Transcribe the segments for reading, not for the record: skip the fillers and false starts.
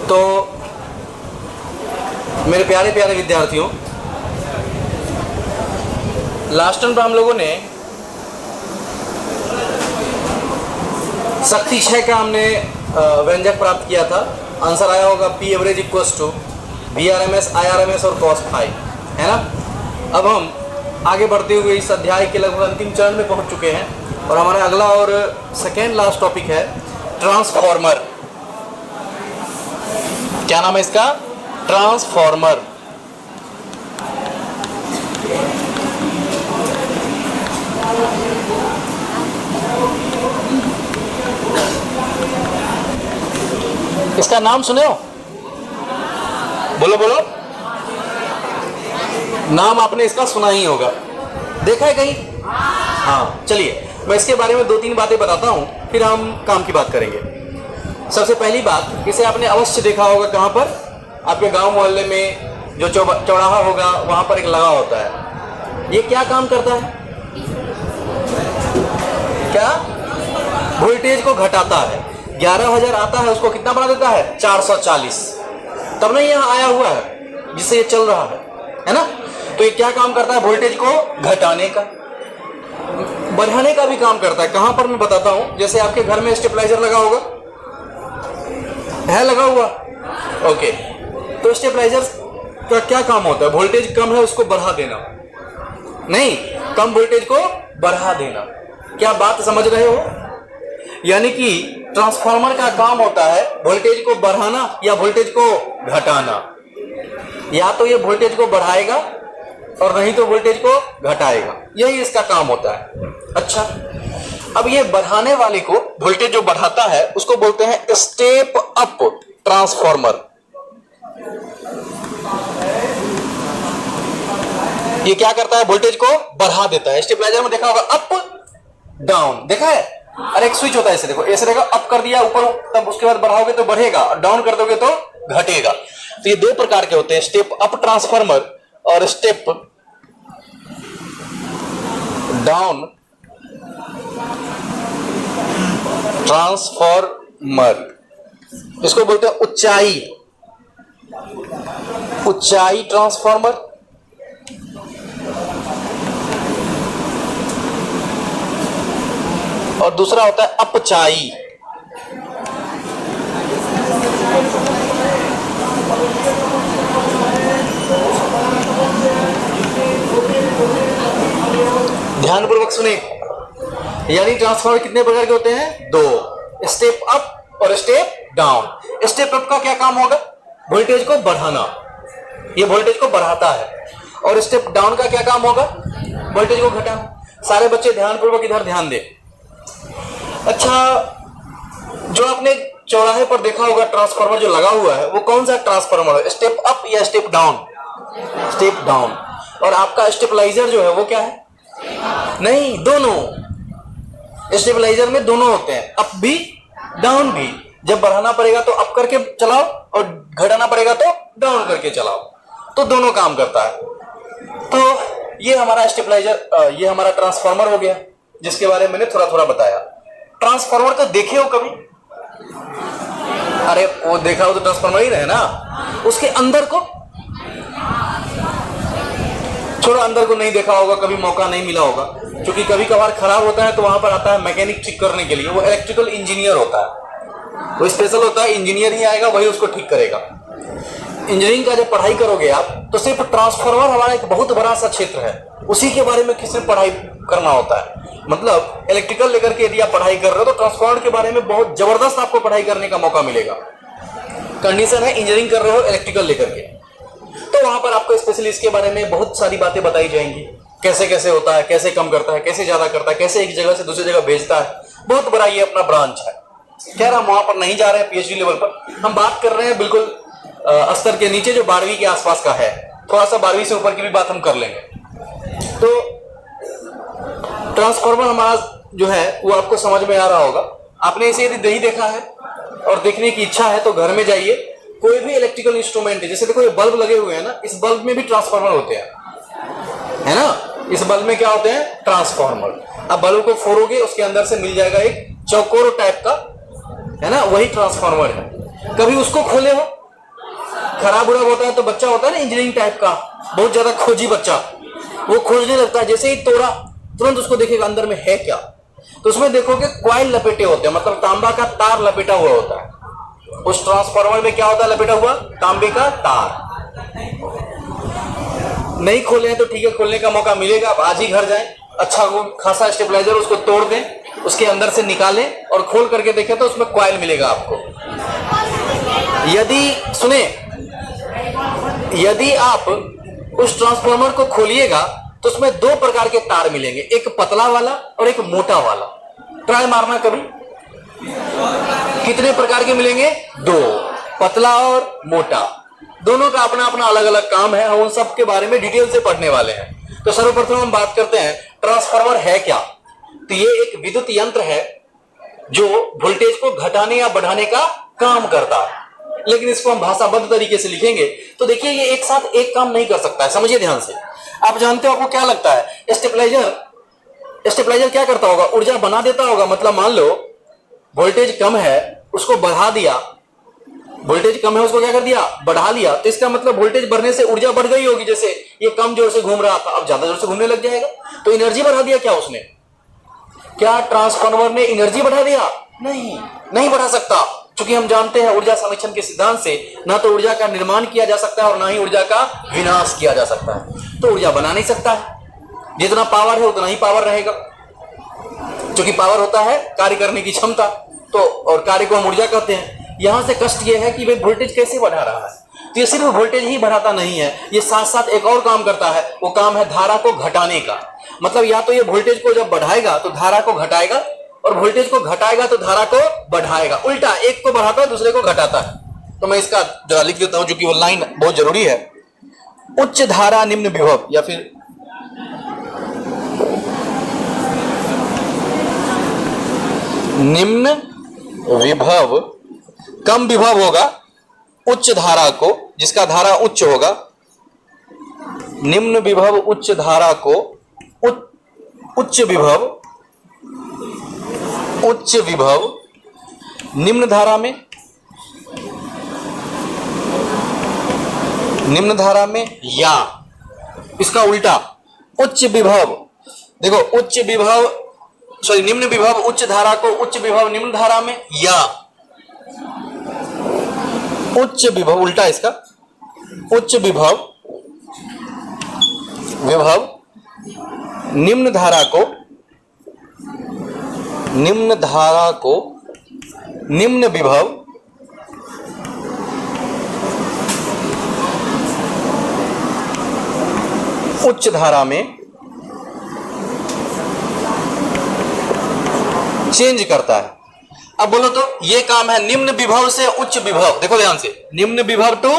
तो मेरे प्यारे प्यारे विद्यार्थियों, लास्ट टाइम हम लोगों ने शक्ति 6 का हमने व्यंजक प्राप्त किया था। आंसर आया होगा P average equals to V R M S, I R M S और कॉस फाई, है ना। अब हम आगे बढ़ते हुए इस अध्याय के लगभग अंतिम चरण में पहुंच चुके हैं और हमारा अगला और सेकेंड लास्ट टॉपिक है ट्रांसफॉर्मर। क्या नाम है इसका? ट्रांसफॉर्मर। इसका नाम सुने हो? बोलो बोलो। नाम आपने इसका सुना ही होगा, देखा है कहीं? हाँ, चलिए मैं इसके बारे में 2-3 बातें बताता हूं, फिर हम काम की बात करेंगे। सबसे पहली बात, इसे आपने अवश्य देखा होगा। कहां पर? आपके गांव मोहल्ले में जो चौराहा होगा वहां पर एक लगा होता है। ये क्या काम करता है? क्या? वोल्टेज को घटाता है। 11,000 आता है, उसको कितना बना देता है? 440। तब नहीं यहाँ आया हुआ है जिससे ये चल रहा है ना। तो ये क्या काम करता है? वोल्टेज को घटाने का, बढ़ाने का भी काम करता है। कहां पर? मैं बताता हूं। जैसे आपके घर में स्टेबलाइजर लगा होगा, है लगा हुआ? ओके, तो स्टेबलाइजर का क्या काम होता है? वोल्टेज कम है उसको बढ़ा देना, नहीं, कम वोल्टेज को बढ़ा देना। क्या बात समझ रहे हो? यानी कि ट्रांसफार्मर का काम होता है वोल्टेज को बढ़ाना या वोल्टेज को घटाना। या तो ये वोल्टेज को बढ़ाएगा और नहीं तो वोल्टेज को घटाएगा, यही इसका काम होता है। अच्छा, अब ये बढ़ाने वाले को, वोल्टेज जो बढ़ाता है उसको बोलते हैं स्टेप अप ट्रांसफार्मर। ये क्या करता है? वोल्टेज को बढ़ा देता है। स्टेबलाइजर में देखा होगा अप डाउन, देखा है? और एक स्विच होता है, ऐसे देखो, ऐसे रहेगा, अप कर दिया ऊपर, तब उसके बाद बढ़ाओगे तो बढ़ेगा और डाउन कर दोगे तो घटेगा। तो ये 2 प्रकार के होते हैं, स्टेप अप ट्रांसफार्मर और स्टेप डाउन ट्रांसफार्मर। इसको बोलते हैं ऊंचाई ट्रांसफार्मर। और दूसरा होता है अपचाई। ध्यानपूर्वक सुने। यानी ट्रांसफार्मर कितने प्रकार के होते हैं? 2, स्टेप अप और स्टेप डाउन। स्टेप अप का क्या काम होगा? वोल्टेज को बढ़ाना, ये वोल्टेज को बढ़ाता है। और स्टेप डाउन का क्या काम होगा? वोल्टेज को घटाना। सारे बच्चे ध्यानपूर्वक इधर ध्यान दें। अच्छा, जो आपने चौराहे पर देखा होगा ट्रांसफार्मर जो लगा हुआ है, वो कौन सा ट्रांसफार्मर है? स्टेप अप या स्टेप डाउन? Step down. और आपका स्टेबलाइजर जो है वो क्या है? नहीं, दोनों। स्टेबलाइजर में दोनों होते हैं, अप भी डाउन भी। जब बढ़ाना पड़ेगा तो अप करके चलाओ और घटाना पड़ेगा तो डाउन करके चलाओ, तो दोनों काम करता है। तो ये हमारा स्टेबलाइजर, ये हमारा ट्रांसफार्मर हो गया, जिसके बारे में मैंने थोड़ा थोड़ा बताया। ट्रांसफार्मर को देखे हो कभी? अरे वो देखा हो तो ट्रांसफार्मर ही रहे ना। उसके अंदर को छोड़ो, अंदर को नहीं देखा होगा, कभी मौका नहीं मिला होगा, क्योंकि कभी कभार खराब होता है तो वहां पर आता है मैकेनिक ठीक करने के लिए। वो इलेक्ट्रिकल इंजीनियर होता है, वो स्पेशल होता है, इंजीनियर ही आएगा, वही उसको ठीक करेगा। इंजीनियरिंग का जब पढ़ाई करोगे आप, तो सिर्फ ट्रांसफार्मर हमारा एक बहुत बड़ा सा क्षेत्र है, उसी के बारे में किसी पढ़ाई करना होता है। मतलब इलेक्ट्रिकल लेकर के यदि आप पढ़ाई कर रहे हो तो ट्रांसफार्मर के बारे में बहुत जबरदस्त आपको पढ़ाई करने का मौका मिलेगा। कंडीशन है इंजीनियरिंग कर रहे हो इलेक्ट्रिकल लेकर के, तो वहां पर आपको स्पेशली इसके बारे में बहुत सारी बातें बताई जाएंगी। कैसे कैसे होता है, कैसे कम करता है, कैसे ज्यादा करता है, कैसे एक जगह से दूसरी जगह भेजता है। बहुत बड़ा ये अपना ब्रांच है। खैर, हम वहां पर नहीं जा रहे हैं पीएचडी लेवल पर, हम बात कर रहे हैं बिल्कुल स्तर के नीचे, जो 12वीं के आसपास का है। थोड़ा सा 12वीं से ऊपर की भी बात हम कर लेंगे। तो ट्रांसफार्मर हमारा जो है वो आपको समझ में आ रहा होगा। आपने इसे यदि नहीं देखा है और देखने की इच्छा है तो घर में जाइए, कोई भी इलेक्ट्रिकल इंस्ट्रूमेंट है, जैसे देखो ये बल्ब लगे हुए हैं ना, इस बल्ब में भी ट्रांसफार्मर होते हैं, है ना। इस बल्ब में क्या होते हैं? ट्रांसफार्मर। अब बल्ब को फोड़ोगे, उसके अंदर से मिल जाएगा एक चौकोर टाइप का, है ना, वही ट्रांसफार्मर है। कभी उसको खोले हो? खराब बुरा होता है तो बच्चा होता है ना इंजीनियरिंग टाइप का, बहुत ज्यादा खोजी बच्चा, वो खोजने लगता है, जैसे ही तोड़ा तुरंत उसको देखेगा अंदर में है क्या। तो उसमें देखोगे कॉइल लपेटे होते हैं, मतलब तांबा का तार लपेटा हुआ होता है। उस ट्रांसफार्मर में क्या होता है लपेटा हुआ? तांबे का तार। नहीं खोले हैं तो ठीक है, खोलने का मौका मिलेगा, अब आज ही घर जाएं, अच्छा वो खासा स्टेबलाइजर उसको तोड़ दें, उसके अंदर से निकालें और खोल करके देखें तो उसमें कॉइल मिलेगा आपको। यदि सुने, यदि आप उस ट्रांसफार्मर को खोलिएगा तो उसमें दो प्रकार के तार मिलेंगे, एक पतला वाला और एक मोटा वाला। ट्राई मारना कभी। कितने प्रकार के मिलेंगे? दो, पतला और मोटा। दोनों का अपना अपना अलग अलग काम है, हम उन सब के बारे में डिटेल से पढ़ने वाले हैं। तो सर्वप्रथम हम बात करते हैं ट्रांसफार्मर है क्या। तो ये एक विद्युत यंत्र है जो वोल्टेज को घटाने या बढ़ाने का काम करता है, लेकिन इसको हम भाषाबद्ध तरीके से लिखेंगे तो देखिए ये एक साथ एक काम नहीं कर सकता है, समझिए ध्यान से। आप जानते हो, आपको क्या लगता है स्टेबलाइजर क्या करता होगा? ऊर्जा बना देता होगा। मतलब मान लो वोल्टेज कम है, उसको बढ़ा दिया, वोल्टेज कम है उसको क्या कर दिया? बढ़ा लिया, तो इसका मतलब वोल्टेज बढ़ने से ऊर्जा बढ़ गई होगी। जैसे ये कम जोर से घूम रहा था, अब ज्यादा जोर से घूमने लग जाएगा, तो एनर्जी बढ़ा दिया क्या उसने? क्या ट्रांसफार्मर ने एनर्जी बढ़ा दिया? नहीं बढ़ा सकता, क्योंकि हम जानते हैं ऊर्जा संरक्षण के सिद्धांत से ना तो ऊर्जा का निर्माण किया जा सकता है और ना ही ऊर्जा का विनाश किया जा सकता है। तो ऊर्जा बना नहीं सकता है, जितना पावर है उतना ही पावर रहेगा, क्योंकि पावर होता है कार्य करने की क्षमता, तो और कार्य को हम ऊर्जा कहते हैं। यहां से कष्ट यह है कि भाई वोल्टेज कैसे बढ़ा रहा है? तो ये सिर्फ वोल्टेज ही बढ़ाता नहीं है, ये साथ साथ एक और काम करता है, वो काम है धारा को घटाने का। मतलब या तो ये वोल्टेज को जब बढ़ाएगा तो धारा को घटाएगा, और वोल्टेज को घटाएगा तो धारा को बढ़ाएगा। उल्टा, एक को बढ़ाता है दूसरे को घटाता है। तो मैं इसका जरा लिख देता हूं, क्योंकि वो लाइन बहुत जरूरी है। उच्च धारा निम्न विभव, या फिर निम्न विभव, कम विभव होगा उच्च धारा को, जिसका धारा उच्च होगा, निम्न विभव उच्च धारा को उच्च विभव निम्न धारा में या इसका उल्टा उच्च विभव, देखो उच्च विभव निम्न विभव उच्च धारा को उच्च विभव निम्न धारा में, या उच्च विभव उल्टा इसका, उच्च विभव निम्न धारा को निम्न विभव उच्च धारा में चेंज करता है। अब बोलो तो ये काम है निम्न विभव से उच्च विभव। देखो ध्यान से, निम्न विभव टू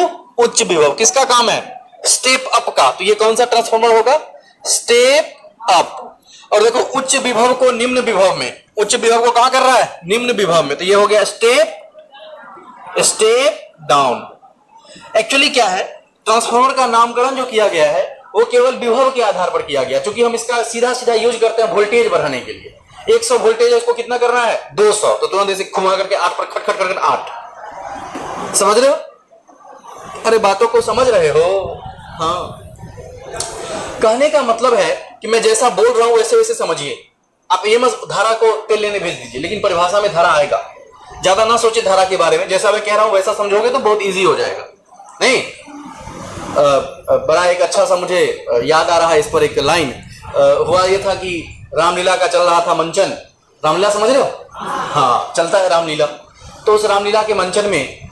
उच्च विभव किसका काम है? स्टेप अप का। तो ये कौन सा ट्रांसफार्मर होगा? Step up. और देखो उच्च विभव को निम्न विभव में, उच्च विभव को कहां कर रहा है? निम्न विभव में। तो ये हो गया स्टेप डाउन। एक्चुअली क्या है, ट्रांसफार्मर का नामकरण जो किया गया है वो केवल विभव के आधार पर किया गया, क्योंकि हम इसका सीधा सीधा यूज करते हैं वोल्टेज बढ़ाने के लिए। 100 वोल्टेज है, उसको कितना करना है? 200, तो तुरंत ऐसे घुमा करके 8 पर खट करके 8। समझ रहे हो? अरे बातों को समझ रहे हो? हाँ, कहने का मतलब है कि मैं जैसा बोल रहा हूं वैसे वैसे समझिए। आप ये मत धारा को तेल लेने भेज दीजिए, लेकिन परिभाषा में धारा आएगा। ज्यादा ना सोचिए धारा के बारे में, जैसा मैं कह रहा हूं वैसा समझोगे तो बहुत इजी हो जाएगा। नहीं, बड़ा एक अच्छा सा मुझे याद आ रहा है इस पर एक लाइन। हुआ ये था कि रामलीला का चल रहा था मंचन। रामलीला समझ रहे हो? हाँ, चलता है रामलीला। तो उस रामलीला के मंचन में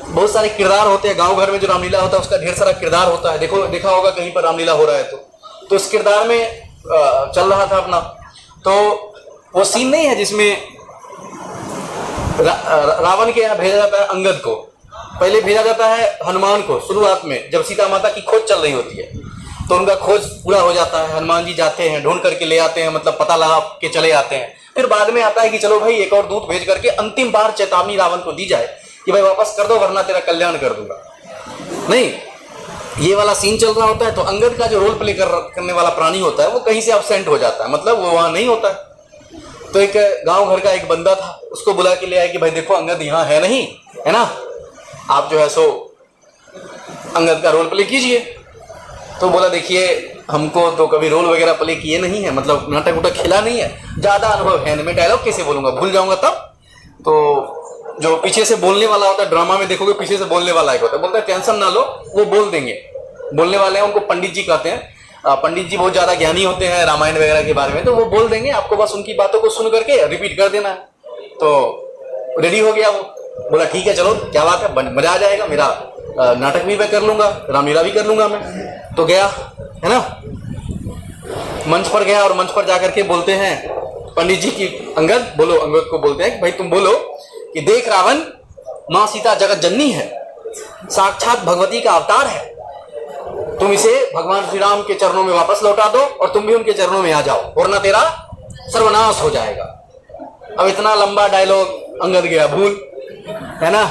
बहुत सारे किरदार होते हैं। गांव घर में जो रामलीला होता है उसका ढेर सारा किरदार होता है। देखा होगा कहीं पर रामलीला हो रहा है तो इस किरदार में चल रहा था अपना। तो वो सीन नहीं है जिसमें रावण के यहाँ भेजा जाता है अंगद को, पहले भेजा जाता है हनुमान को शुरुआत में, जब सीता माता की खोज चल रही होती है। तो उनका खोज पूरा हो जाता है, हनुमान जी जाते हैं, ढूंढ करके ले आते हैं, मतलब पता लगा के चले आते हैं। फिर बाद में आता है कि चलो भाई एक और दूत भेज करके अंतिम बार चेतावनी रावण को दी जाए कि भाई वापस कर दो वरना तेरा कल्याण कर दूंगा। नहीं, ये वाला सीन चल रहा होता है तो अंगद का जो रोल प्ले करने वाला प्राणी होता है वो कहीं से एब्सेंट हो जाता है, मतलब वो वहां नहीं होता है। तो एक गांव घर का एक बंदा था, उसको बुला के ले आया कि भाई देखो अंगद यहाँ है नहीं, है ना, आप जो है सो अंगद का रोल प्ले कीजिए। तो बोला देखिए हमको तो कभी रोल वगैरह प्ले किए नहीं है, मतलब नाटक उटक खेला नहीं है, ज़्यादा अनुभव है नहीं, मैं डायलॉग कैसे बोलूँगा, भूल जाऊँगा तब। तो जो पीछे से बोलने वाला होता है, ड्रामा में देखोगे पीछे से बोलने वाला एक होता है, बोलता है टेंशन ना लो वो बोल देंगे। बोलने वाले हैं उनको पंडित जी कहते हैं। पंडित जी बहुत ज़्यादा ज्ञानी होते हैं रामायण वगैरह के बारे में, तो वो बोल देंगे, आपको बस उनकी बातों को सुन करके रिपीट कर देना है। तो रेडी हो गया वो, बोला ठीक है चलो क्या बात है, मजा आ जाएगा, मेरा नाटक भी मैं कर लूँगा, रामलीला भी कर लूँगा मैं। तो गया है ना, मंच पर गया और मंच पर जाकर के बोलते हैं पंडित जी की, अंगद बोलो, अंगद को बोलते हैं कि भाई तुम बोलो कि देख रावण, माँ सीता जगत जननी है, साक्षात भगवती का अवतार है, तुम इसे भगवान श्री राम के चरणों में वापस लौटा दो और तुम भी उनके चरणों में आ जाओ, वरना तेरा सर्वनाश हो जाएगा। अब इतना लंबा डायलॉग अंगद गया भूल, है ना।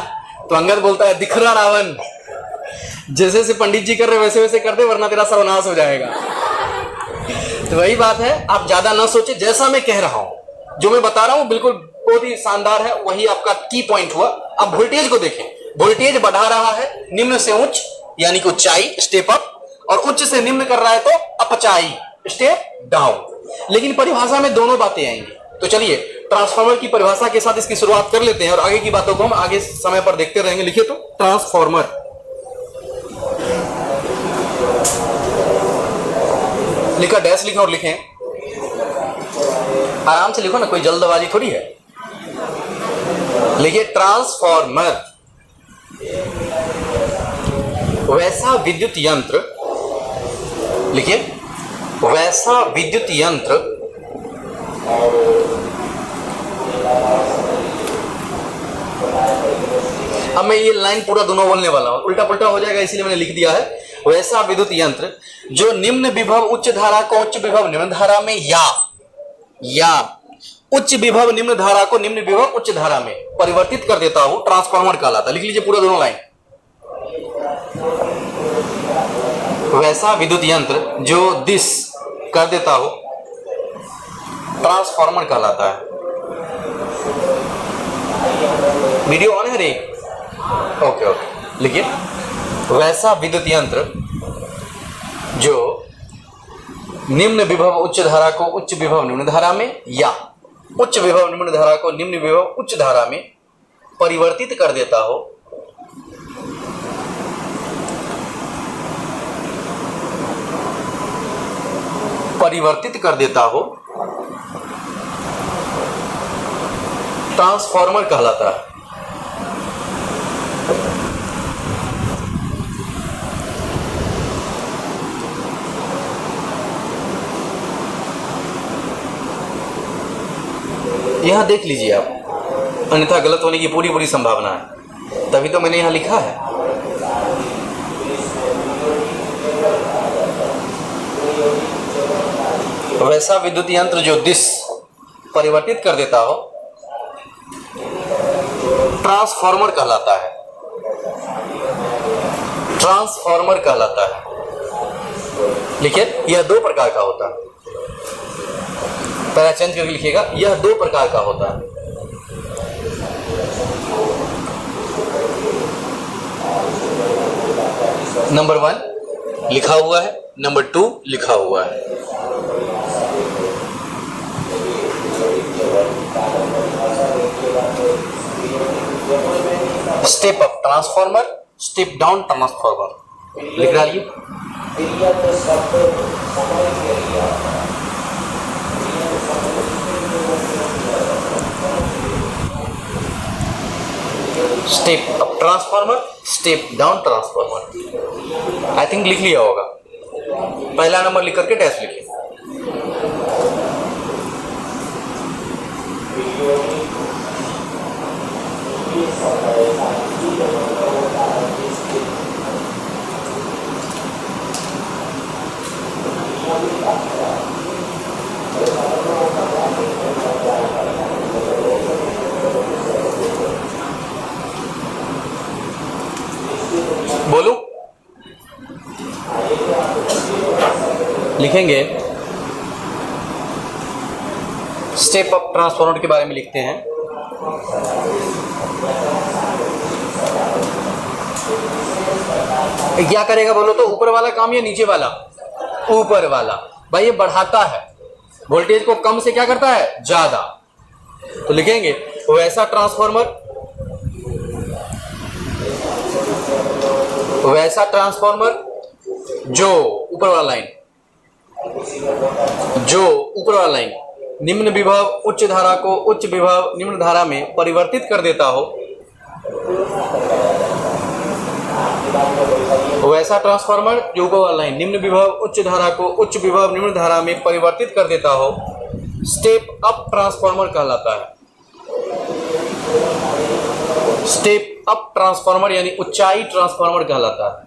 तो अंगद बोलता है दिख रहा रावण, जैसे जैसे पंडित जी कर रहे वैसे वैसे कर दे वरना तेरा सर्वनाश हो जाएगा। तो वही बात है, आप ज्यादा ना सोचे, जैसा मैं कह रहा हूं, जो मैं बता रहा हूं बिल्कुल बहुत ही शानदार है, वही आपका की पॉइंट हुआ। अब वोल्टेज को देखें, वोल्टेज बढ़ा रहा है निम्न से उच्च यानी कि ऊंचाई स्टेप अप, और उच्च से निम्न कर रहा है तो अपचाई स्टेप डाउन। लेकिन परिभाषा में दोनों बातें आएंगी। तो चलिए ट्रांसफार्मर की परिभाषा के साथ इसकी शुरुआत कर लेते हैं और आगे की बातों को हम आगे समय पर देखते रहेंगे। लिखिए तो ट्रांसफार्मर, लिखा डैश लिखें और लिखें, आराम से लिखो ना, कोई जल्दबाजी थोड़ी है। लिखिए ट्रांसफार्मर वैसा विद्युत यंत्र, लिखिए वैसा विद्युत यंत्र अब मैं ये लाइन पूरा दोनों बोलने वाला हूं, उल्टा पुल्टा हो जाएगा इसलिए मैंने लिख दिया है। वैसा विद्युत यंत्र जो निम्न विभव उच्च धारा को उच्च विभव निम्न धारा में या उच्च विभव निम्न धारा को निम्न विभव उच्च धारा में परिवर्तित कर देता हो, ट्रांसफार्मर कहलाता है। लिख लीजिए पूरा दोनों लाइन। वैसा विद्युत यंत्र जो दिस कर देता हो ट्रांसफार्मर कहलाता है। वीडियो ऑन है रे? ओके, लिखिए वैसा विद्युत यंत्र जो निम्न विभव उच्च धारा को उच्च विभव निम्न धारा में या उच्च विभव निम्न धारा को निम्न विभव उच्च धारा में परिवर्तित कर देता हो, ट्रांसफार्मर कहलाता है। यहां देख लीजिए आप, अन्यथा गलत होने की पूरी संभावना है, तभी तो मैंने यहां लिखा है। वैसा विद्युत यंत्र जो दिस परिवर्तित कर देता हो ट्रांसफार्मर कहलाता है। ट्रांसफार्मर कहलाता है। लिखिए यह दो प्रकार का होता है, पहला चेंज करके लिखिएगा, यह दो प्रकार का होता है। नंबर 1 लिखा हुआ है, नंबर 2 लिखा हुआ है। Step up transformer, step down transformer. लिख डालिए। Step up transformer, step down transformer. I think लिख लिया होगा। पहला नंबर लिख करके डैश लिखिए। बोलो, लिखेंगे स्टेप अप ट्रांसफार्मर के बारे में लिखते हैं। क्या करेगा बोलो तो, ऊपर वाला काम या नीचे वाला? ऊपर वाला। भाई ये बढ़ाता है वोल्टेज को, कम से क्या करता है? ज्यादा। तो लिखेंगे वैसा ट्रांसफार्मर, वैसा ट्रांसफार्मर जो ऊपर वाला लाइन, जो ऊपर वाला लाइन निम्न विभव उच्च धारा को उच्च विभव निम्न धारा में परिवर्तित कर देता हो, वैसा ट्रांसफार्मर जो ऊपर वाला लाइन निम्न विभव उच्च धारा को उच्च विभव निम्न धारा में परिवर्तित कर देता हो, स्टेप अप ट्रांसफार्मर कहलाता है। स्टेप अप ट्रांसफार्मर यानी उच्चाई ट्रांसफार्मर कहलाता है।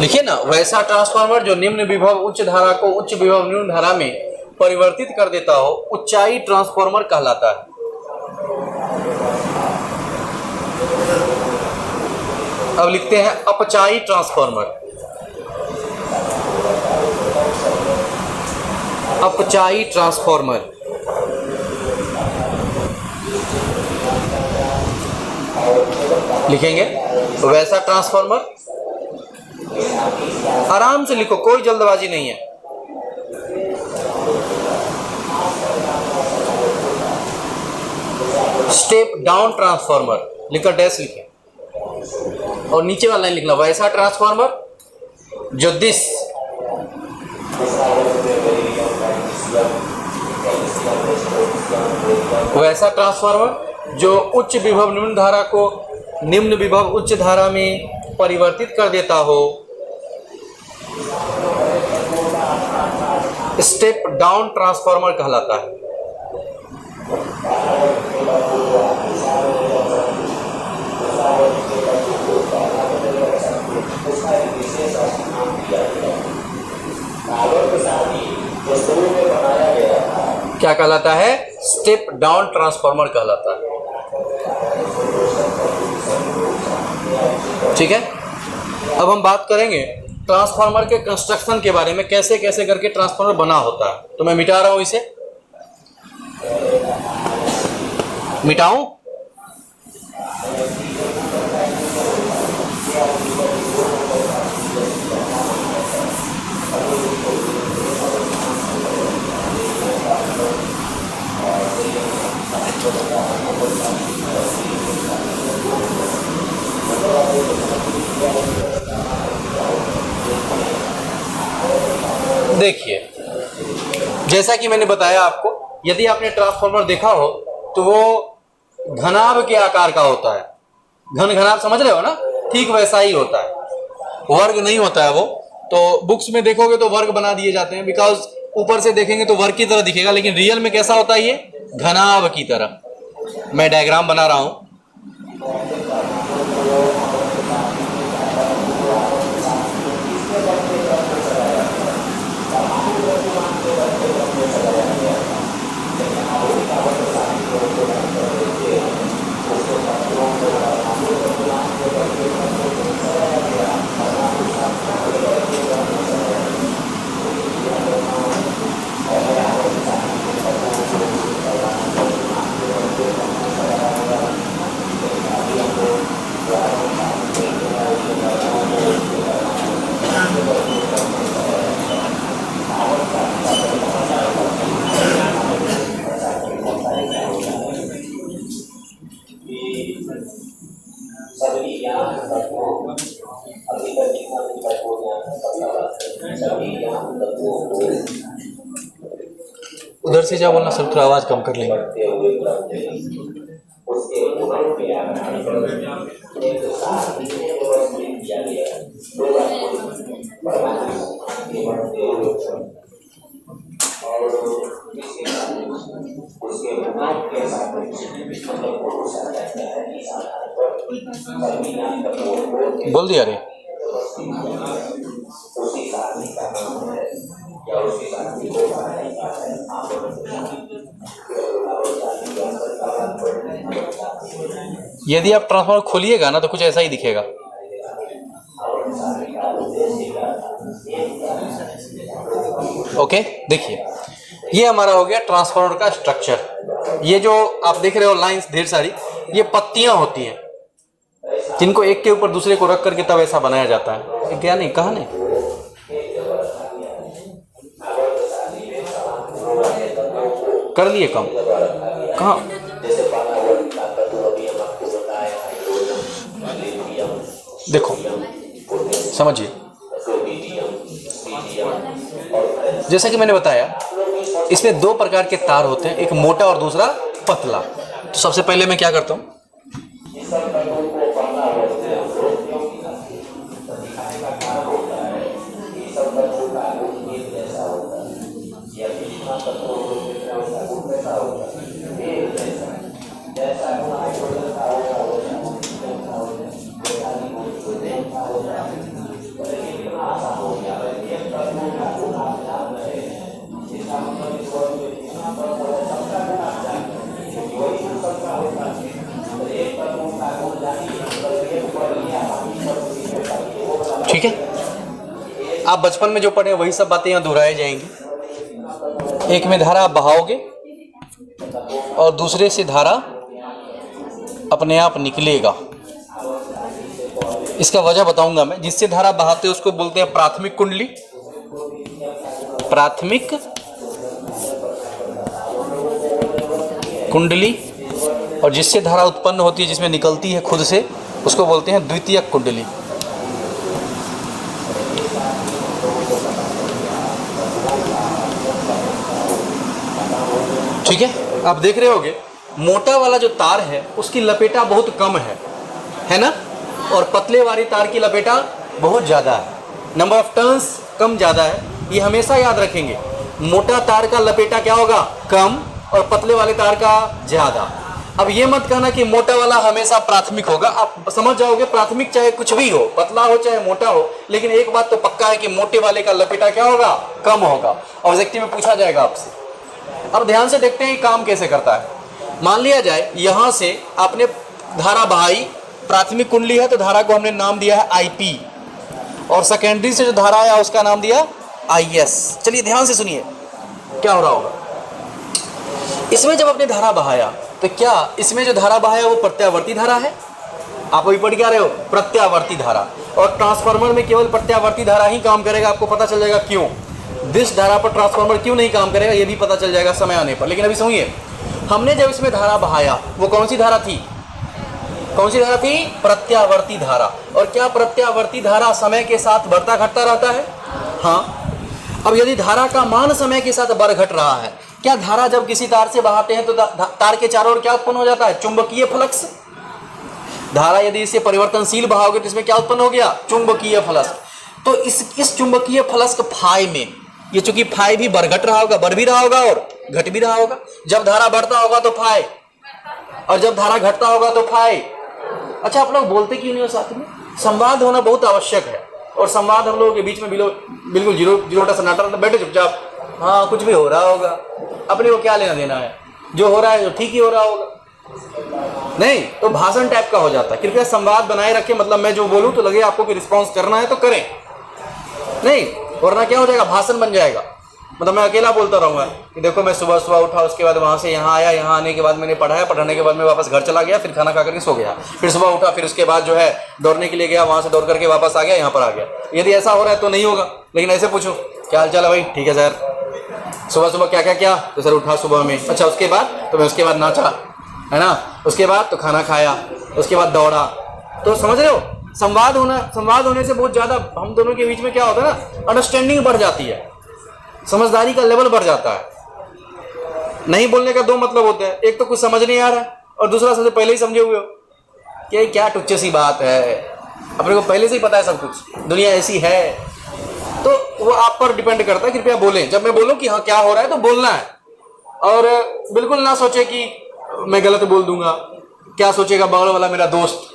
लिखिए ना, वैसा ट्रांसफार्मर जो निम्न विभव उच्च धारा को उच्च विभव निम्न धारा में परिवर्तित कर देता हो, उच्चाई ट्रांसफार्मर कहलाता है। अब लिखते हैं अपचाई ट्रांसफार्मर। अपचाई ट्रांसफार्मर लिखेंगे वैसा ट्रांसफार्मर, आराम से लिखो, कोई जल्दबाजी नहीं है। स्टेप डाउन ट्रांसफार्मर लिखकर डैश लिखे, और नीचे वाला लाइन लिखना वैसा ट्रांसफार्मर जो दिस वैसा ट्रांसफार्मर जो उच्च विभव निम्न धारा को निम्न विभव उच्च धारा में परिवर्तित कर देता हो, स्टेप डाउन ट्रांसफार्मर कहलाता है। क्या कहलाता है? स्टेप डाउन ट्रांसफार्मर कहलाता है। ठीक है, अब हम बात करेंगे ट्रांसफार्मर के कंस्ट्रक्शन के बारे में, कैसे कैसे करके ट्रांसफार्मर बना होता है। तो मैं मिटा रहा हूं इसे, मिटाऊं? देखिए, जैसा कि मैंने बताया आपको, यदि आपने ट्रांसफार्मर देखा हो तो वो घनाभ के आकार का होता है। घन घनाभ समझ रहे हो ना? ठीक वैसा ही होता है, वर्ग नहीं होता है वो। तो बुक्स में देखोगे तो वर्ग बना दिए जाते हैं, बिकॉज ऊपर से देखेंगे तो वर्ग की तरह दिखेगा, लेकिन रियल में कैसा होता है? ये घनाभ की तरह। मैं डायग्राम बना रहा हूं। उधर से क्या बोलना सर, थोड़ा आवाज कम कर लेंगे। बोल दिया रे। यदि आप ट्रांसफार्मर खोलिएगा ना तो कुछ ऐसा ही दिखेगा। ओके, देखिए ये हमारा हो गया ट्रांसफार्मर का स्ट्रक्चर। ये जो आप देख रहे हो लाइंस ढेर सारी, ये पत्तियां होती हैं जिनको एक के ऊपर दूसरे को रख करके तब ऐसा बनाया जाता है। क्या नहीं कहा नहीं, कर लिए कम कहाँ? देखो समझिए, जैसा कि मैंने बताया इसमें दो प्रकार के तार होते हैं, एक मोटा और दूसरा पतला। तो सबसे पहले मैं क्या करता हूं, ठीक है, आप बचपन में जो पढ़े वही सब बातें यहां दोहराई जाएंगी। एक में धारा आप बहाओगे और दूसरे से धारा अपने आप निकलेगा। इसका वजह बताऊंगा मैं। जिससे धारा बहाते हैं उसको बोलते हैं प्राथमिक कुंडली, प्राथमिक कुंडली, और जिससे धारा उत्पन्न होती है जिसमें निकलती है खुद से उसको बोलते हैं द्वितीयक कुंडली। ठीक है, आप देख रहे होगे मोटा वाला जो तार है उसकी लपेटा बहुत कम है ना, और पतले वाली तार की लपेटा बहुत ज़्यादा है। नंबर ऑफ टर्न्स कम ज़्यादा है, ये हमेशा याद रखेंगे। मोटा तार का लपेटा क्या होगा, कम, और पतले वाले तार का ज़्यादा। अब ये मत कहना कि मोटा वाला हमेशा प्राथमिक होगा, आप समझ जाओगे प्राथमिक चाहे कुछ भी हो, पतला हो चाहे मोटा हो, लेकिन एक बात तो पक्का है कि मोटे वाले का लपेटा क्या होगा, कम होगा। ऑब्जेक्टिव में पूछा जाएगा आपसे। अब ध्यान से देखते हैं काम कैसे करता है। मान लिया जाए यहां से आपने धारा बहाई, प्राथमिक कुंडली है तो धारा को हमने नाम दिया है आईपी, और सेकेंडरी से जो धारा आया उसका नाम दिया आईएस। चलिए ध्यान से सुनिए क्या हो रहा होगा। इसमें जब आपने धारा बहाया तो क्या इसमें जो धारा बहाया वो प्रत्यावर्ती धारा है? आप अभी पढ़ क्या रहे हो, प्रत्यावर्ती धारा। और ट्रांसफार्मर में केवल प्रत्यावर्ती धारा ही काम करेगा, आपको पता चल जाएगा क्यों। दिस धारा पर ट्रांसफार्मर क्यों नहीं काम करेगा ये भी पता चल जाएगा समय आने पर। लेकिन अभी सुनिए, हमने जब इसमें धारा बहाया वो कौन सी धारा थी, कौन सी धारा थी, प्रत्यावर्ती धारा। और क्या प्रत्यावर्ती धारा समय के साथ बढ़ता घटता रहता है? हाँ। अब यदि धारा का मान समय के साथ बढ़ घट रहा है, क्या धारा जब किसी तार से बहाते हैं तो तार के चारों ओर क्या उत्पन्न हो जाता है, चुंबकीय फ्लक्स। धारा यदि इसे परिवर्तनशील बहाओगे तो इसमें क्या उत्पन्न हो गया, चुंबकीय फ्लक्स। तो इस चुंबकीय फ्लक्स फाई में, ये चूंकि फाई भी बढ़ घट रहा होगा, बढ़ भी रहा होगा और घट भी रहा होगा। जब धारा बढ़ता होगा तो फाई, और जब धारा घटता होगा तो फाई। अच्छा, आप लोग बोलते क्यों नहीं हो साथ में? संवाद होना बहुत आवश्यक है, और संवाद हम लोगों के बीच में बिल्कुल जीरोटा सन्नाटा, बैठे चुपचाप, हाँ कुछ भी हो रहा होगा, अपने को क्या लेना देना है, जो हो रहा है जो ठीक ही हो रहा होगा। नहीं तो भाषण टाइप का हो जाता है। कृपया संवाद बनाए रखें, मतलब मैं जो बोलूं तो लगे आपको कि रिस्पॉन्स करना है तो करें, नहीं वरना क्या हो जाएगा, भाषण बन जाएगा। मतलब मैं अकेला बोलता रहूँगा कि देखो मैं सुबह सुबह उठा, उसके बाद वहाँ से यहाँ आया, यहाँ आने के बाद मैंने पढ़ाया, पढ़ाने के बाद मैं वापस घर चला गया, फिर खाना खा करके सो गया, फिर सुबह उठा, फिर उसके बाद जो है दौड़ने के लिए गया, वहाँ से दौड़ करके वापस आ गया, यहाँ पर आ गया। यदि ऐसा हो रहा है तो नहीं होगा। लेकिन ऐसे पूछो क्या हाल चाल है भाई, ठीक है सर, सुबह सुबह क्या क्या किया, तो सर उठा सुबह में, अच्छा उसके बाद तो मैं उसके बाद नाचा, है ना, उसके बाद तो खाना खाया, उसके बाद दौड़ा। तो समझ रहे हो, संवाद होने से बहुत ज़्यादा हम दोनों के बीच में क्या होता है ना, अंडरस्टैंडिंग बढ़ जाती है, समझदारी का लेवल बढ़ जाता है। नहीं बोलने का दो मतलब होते हैं, एक तो कुछ समझ नहीं आ रहा है, और दूसरा सबसे पहले ही समझे हुए हो कि क्या टुच्चे सी बात है, अपने को पहले से ही पता है सब कुछ, दुनिया ऐसी है। तो वो आप पर डिपेंड करता है। कृपया बोलें, जब मैं बोलूँ कि हाँ क्या हो रहा है तो बोलना है, और बिल्कुल ना सोचे कि मैं गलत बोल दूंगा, क्या सोचेगा बगल वाला मेरा दोस्त,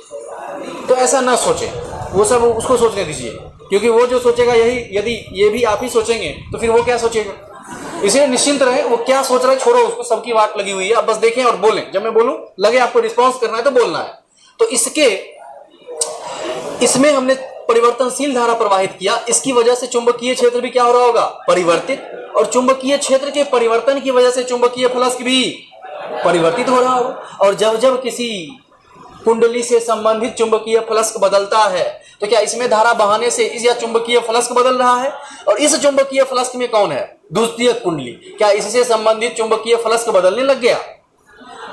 तो ऐसा ना सोचे, वो सब उसको सोचने दीजिए, क्योंकि वो जो सोचेगा यही, यदि ये भी आप ही सोचेंगे तो फिर वो क्या सोचेगा। इसलिए निश्चिंत रहे, वो क्या सोच रहा है छोड़ो उसको, सबकी बात लगी हुई है, अब बस देखें और बोलें। जब मैं बोलूं लगे आपको रिस्पॉन्स करना है तो बोलना है, तो इसमें हमने परिवर्तनशील धारा प्रवाहित किया, इसकी वजह से चुंबकीय क्षेत्र भी क्या हो रहा होगा, परिवर्तित, और चुंबकीय क्षेत्र के परिवर्तन की वजह से चुंबकीय फ्लक्स भी परिवर्तित हो रहा होगा। और जब जब किसी कुंडली से संबंधित चुंबकीय फ्लक्स बदलता है तो क्या इसमें धारा बहाने से इस या चुंबकीय फ्लक्स बदल रहा है, और इस चुंबकीय फ्लक्स में कौन है, द्वितीयक कुंडली, क्या इससे संबंधित चुंबकीय फ्लक्स बदलने लग गया?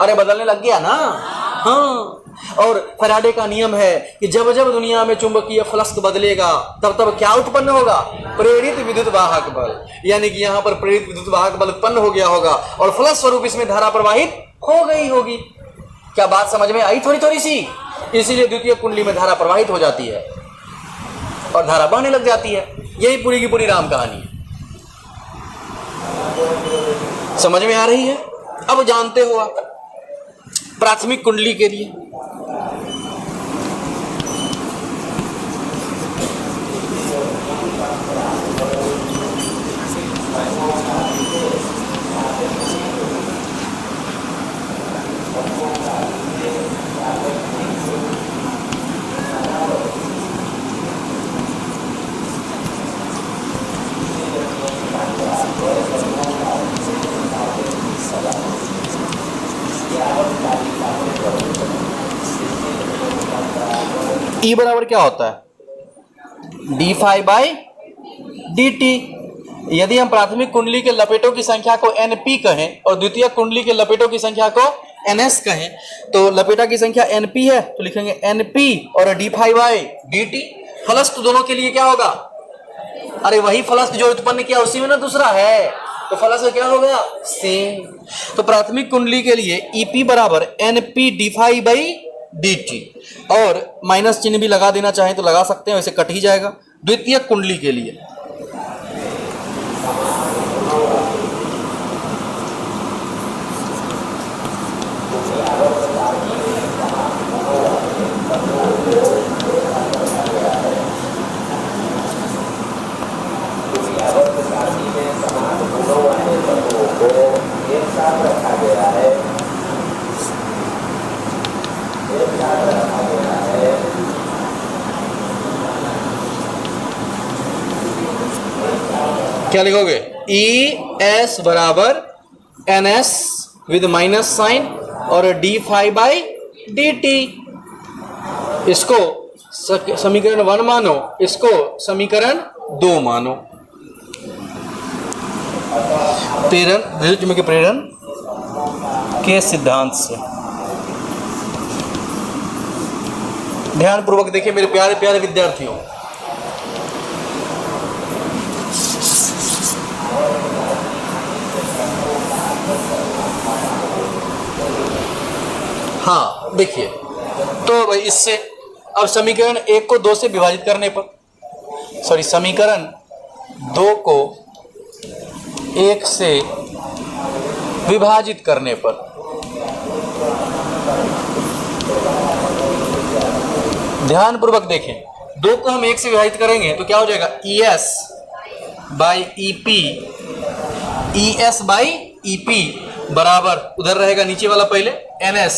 अरे बदलने लग गया ना, हाँ। और फैराडे का नियम है कि जब जब दुनिया में चुंबकीय फ्लक्स बदलेगा तब तब क्या उत्पन्न होगा, प्रेरित विद्युत वाहक बल। यानी कि यहाँ पर प्रेरित विद्युत वाहक बल उत्पन्न हो गया होगा और फलस्वरूप स्वरूप इसमें धारा प्रवाहित हो गई होगी। क्या बात समझ में आई थोड़ी थोड़ी सी? इसीलिए द्वितीय कुंडली में धारा प्रवाहित हो जाती है और धारा बहने लग जाती है। यही पूरी की पूरी राम कहानी है। समझ में आ रही है? अब जानते हो आप प्राथमिक कुंडली के लिए E बराबर क्या होता है, d phi by d t. यदि हम प्राथमिक कुंडली के लपेटों की संख्या को NP कहें और द्वितीय कुंडली के लपेटों की संख्या को NS कहें, तो लपेटा की संख्या NP है तो लिखेंगे NP और d phi by d t. Flux तो दोनों के लिए क्या होगा, अरे वही फ्लक्स जो उत्पन्न किया उसी में ना दूसरा है, तो फ्लक्स क्या हो गया, सेम। तो प्राथमिक कुंडली के लिए EP बराबर NP d phi by dt, और माइनस चिन्ह भी लगा देना चाहें तो लगा सकते हैं, वैसे कट ही जाएगा। द्वितीय कुंडली के लिए क्या लिखोगे, ES बराबर NS विद माइनस साइन और d phi by d t. इसको समीकरण 1 मानो, इसको समीकरण 2 मानो। प्रेरण, विद्युत चुम्बकीय प्रेरण के सिद्धांत से ध्यान पूर्वक देखिए मेरे प्यारे प्यारे विद्यार्थियों। हाँ देखिए, तो भाई इससे अब समीकरण 1 को 2 से विभाजित करने पर, सॉरी समीकरण 2 को 1 से विभाजित करने पर ध्यान पूर्वक देखें, 2 को हम 1 से विभाजित करेंगे तो क्या हो जाएगा, ES by EP, ES by EP बराबर उधर रहेगा नीचे वाला पहले NS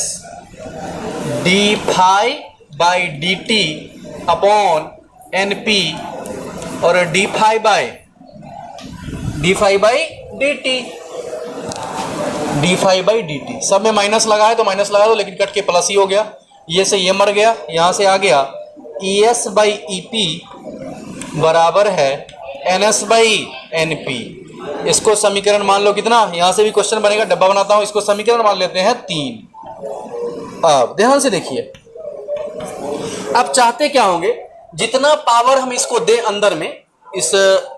d phi by d t upon NP और d phi by d t, d phi by d t. सब में माइनस लगा है तो माइनस लगा दो, लेकिन कट के प्लस ही हो गया, ये से ये मर गया, यहाँ से आ गया ES बाई EP बराबर है NS बाई NP। इसको समीकरण मान लो कितना, यहां से भी क्वेश्चन बनेगा, डब्बा बनाता हूं, इसको समीकरण मान लेते हैं 3। अब ध्यान से देखिए, अब चाहते क्या होंगे, जितना पावर हम इसको दे अंदर में, इस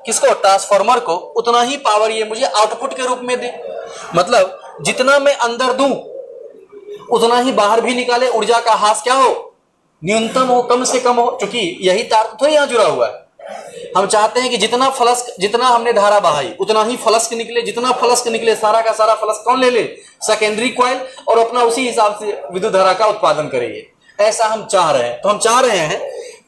किसको, ट्रांसफार्मर को, उतना ही पावर ये मुझे आउटपुट के रूप में दे। मतलब जितना मैं अंदर दूं उतना ही बाहर भी निकाले, ऊर्जा का हास क्या हो, न्यूनतम हो, कम से कम हो, क्योंकि यही तार तो यहां जुड़ा हुआ है। हम चाहते हैं कि जितना हमने धारा बहाई उतना ही फ्लक्स निकले, जितना फ्लक्स निकले सारा का सारा फ्लक्स कौन ले ले, सेकेंडरी कॉइल, और अपना उसी हिसाब से विद्युत धारा का उत्पादन करेंगे। ऐसा हम चाह रहे हैं। तो हम चाह रहे हैं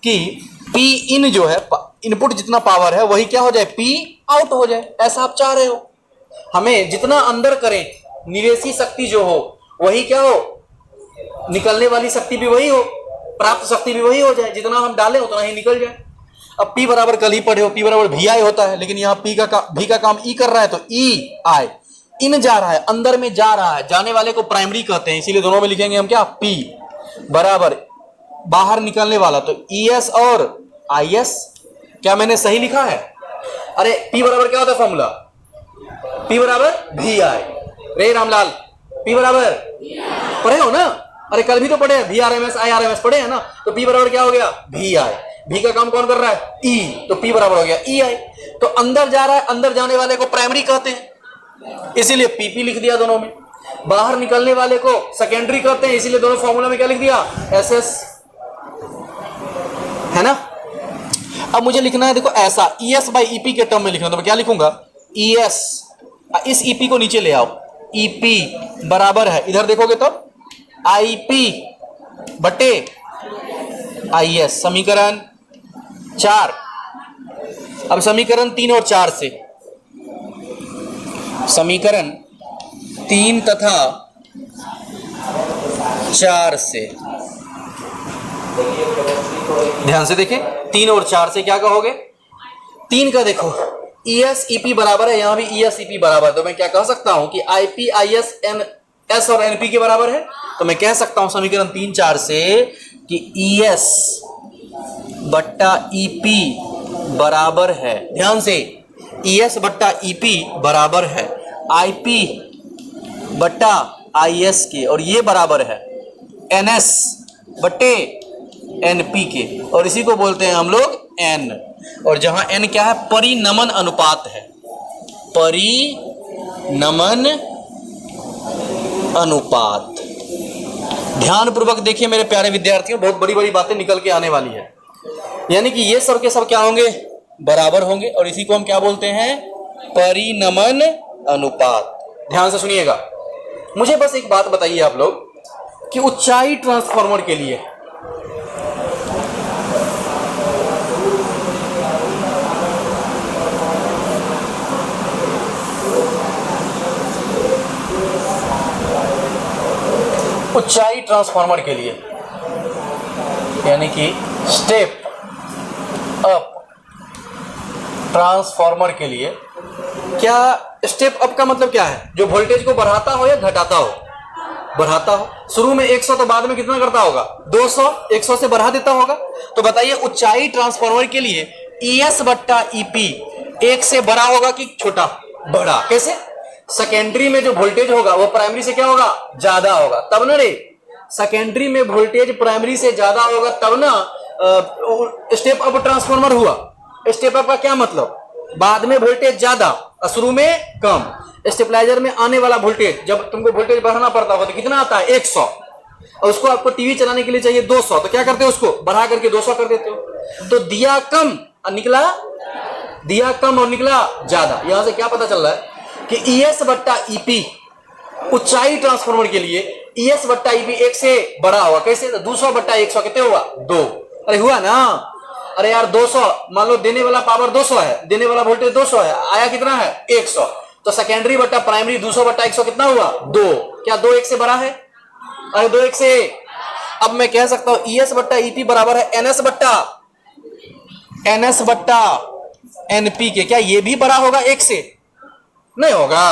कि P इन जो है, इनपुट जितना पावर है वही क्या हो जाए, P आउट हो जाए। ऐसा आप चाह रहे हो। हमें जितना अंदर करें, निवेशी शक्ति जो हो वही क्या हो, निकलने वाली शक्ति भी वही हो, प्राप्त शक्ति भी वही हो जाए, जितना हम डालें उतना ही निकल जाए। अब P बराबर कल ही पढ़े हो, P बराबर भी आई होता है, लेकिन यहाँ भी का काम E कर रहा है, तो ई आई, इन जा रहा है, अंदर में जा रहा है, जाने वाले को प्राइमरी कहते हैं, इसीलिए दोनों में लिखेंगे हम क्या, P बराबर बाहर निकलने वाला, तो ES और IS। क्या मैंने सही लिखा है? अरे P बराबर क्या होता है फॉर्मूला, P बराबर भी आई। रे रामलाल, P बराबर पढ़े हो ना? अरे कल भी तो पढ़े, VRMS IRMS पढ़े हैं ना? तो P बराबर क्या हो गया, भी आई। भी का काम कौन कर रहा है, E, तो P बराबर हो गया ई आई। तो अंदर जा रहा है, अंदर जाने वाले को प्राइमरी कहते हैं, इसीलिए PP लिख दिया दोनों में। बाहर निकलने वाले को सेकेंडरी कहते हैं, इसीलिए दोनों फॉर्मूला में क्या लिख दिया, SS, है ना? अब मुझे लिखना है देखो ऐसा, ES बाई EP के टर्म में लिखना, तो मैं क्या लिखूंगा, ES, इस EP को नीचे ले आओ, EP बराबर है, इधर देखोगे तो IP बटे IS, समीकरण 4। अब समीकरण 3 और 4 से, समीकरण 3 तथा 4 से ध्यान से देखें, 3 और 4 से क्या कहोगे, 3 का देखो ES EP बराबर है, यहां भी ES EP बराबर है, तो मैं क्या कह सकता हूं कि IP IS S और NP के बराबर है, तो मैं कह सकता हूं समीकरण 3 4 से कि ES बट्टा EP बराबर है, ध्यान से, ES बट्टा EP बराबर है IP बट्टा IS के, और ये बराबर है NS बट्टे NP के, और इसी को बोलते हैं हम लोग N, और जहां N क्या है, परिनमन अनुपात है, परिनमन अनुपात। ध्यान पूर्वक देखिए मेरे प्यारे विद्यार्थियों, बहुत बड़ी बड़ी बातें निकल के आने वाली है, यानी कि ये सब के सब क्या होंगे, बराबर होंगे, और इसी को हम क्या बोलते हैं, परिनमन अनुपात। ध्यान से सुनिएगा, मुझे बस एक बात बताइए आप लोग कि ऊंचाई ट्रांसफार्मर के लिए यानी कि स्टेप अप ट्रांसफार्मर के लिए, क्या स्टेप अप का मतलब क्या है, जो वोल्टेज को बढ़ाता हो या घटाता हो, बढ़ाता हो। शुरू में 100 तो बाद में कितना करता होगा, 200, 100 से बढ़ा देता होगा। तो बताइए ऊंचाई ट्रांसफार्मर के लिए ES बट्टा EP 1 से बड़ा होगा कि छोटा, बड़ा। कैसे, सेकेंडरी में जो वोल्टेज होगा वो प्राइमरी से क्या होगा, ज्यादा होगा, तब ना रे, सेकेंडरी में वोल्टेज प्राइमरी से ज्यादा होगा तब ना स्टेप अप ट्रांसफार्मर हुआ। स्टेप अप का क्या मतलब, बाद में वोल्टेज ज्यादा और शुरू में कम। स्टेबलाइजर में आने वाला वोल्टेज, जब तुमको वोल्टेज बढ़ाना पड़ता होगा तो कितना आता है, 100, और उसको आपको टीवी चलाने के लिए चाहिए 200, तो क्या करते हो, उसको बढ़ा करके 200 कर देते हो। तो दिया कम और निकला, दिया कम और निकला ज्यादा। यहां से क्या पता चल रहा है कि ES बट्टा EP ऊंचाई ट्रांसफार्मर के लिए ES बट्टा EP 1 से बड़ा होगा। कैसे, तो 200 बट्टा 100 कितने हुआ, 2। अरे हुआ ना, अरे यार 200, मान लो देने वाला पावर 200 है, देने वाला वोल्टेज 200 है, आया कितना है, 100। तो सेकेंडरी बट्टा प्राइमरी 200 बट्टा 100 कितना हुआ, 2। क्या 2 1 से बड़ा है, अरे 2 1 से। अब मैं कह सकता हूं ES बट्टा EP बराबर है NS बट्टा NP के। क्या ये भी बड़ा होगा 1 से, नहीं होगा।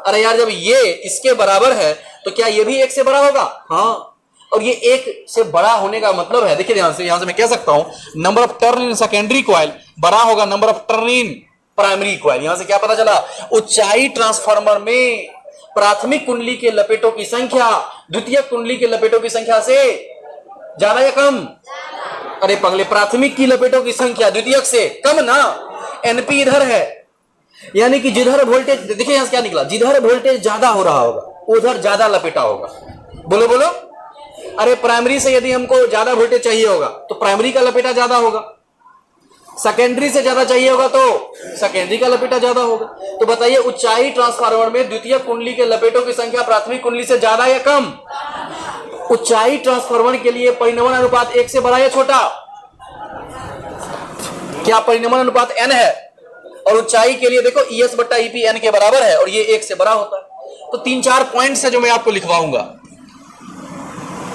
अरे यार जब ये इसके बराबर है तो क्या ये भी 1 से बड़ा होगा, हाँ। और ये 1 से बड़ा होने का मतलब है, देखिए ध्यान से, यहां से मैं कह सकता हूं number of turn in secondary coil बड़ा होगा number of turn in primary coil. यहां से क्या पता चला, ऊंचाई ट्रांसफार्मर में प्राथमिक कुंडली के लपेटों की संख्या द्वितीयक कुंडली के लपेटों की संख्या से ज्यादा या कम। अरे पगले, प्राथमिक की लपेटों की संख्या द्वितीयक से कम ना। NP इधर है, यानी कि जिधर वोल्टेज, देखिए यहां से क्या निकला, जिधर वोल्टेज ज्यादा हो रहा होगा उधर ज्यादा लपेटा होगा। बोलो बोलो। अरे प्राइमरी से यदि हमको ज्यादा वोल्टेज चाहिए होगा तो प्राइमरी का लपेटा ज्यादा होगा, सेकेंडरी से ज्यादा चाहिए होगा तो सेकेंडरी का लपेटा ज्यादा होगा। तो बताइए ऊंचाई ट्रांसफार्मर में द्वितीय कुंडली के लपेटों की संख्या प्राथमिक कुंडली से ज्यादा या कम। ऊंचाई ट्रांसफार्मर के लिए परिनमन अनुपात 1 से बड़ा या छोटा, क्या परिनमन अनुपात n है, और ऊंचाई के लिए देखो ES बट्टा EP n के बराबर है और ये 1 से बड़ा होता है। तो 3-4 पॉइंट्स है जो मैं आपको लिखवाऊंगा।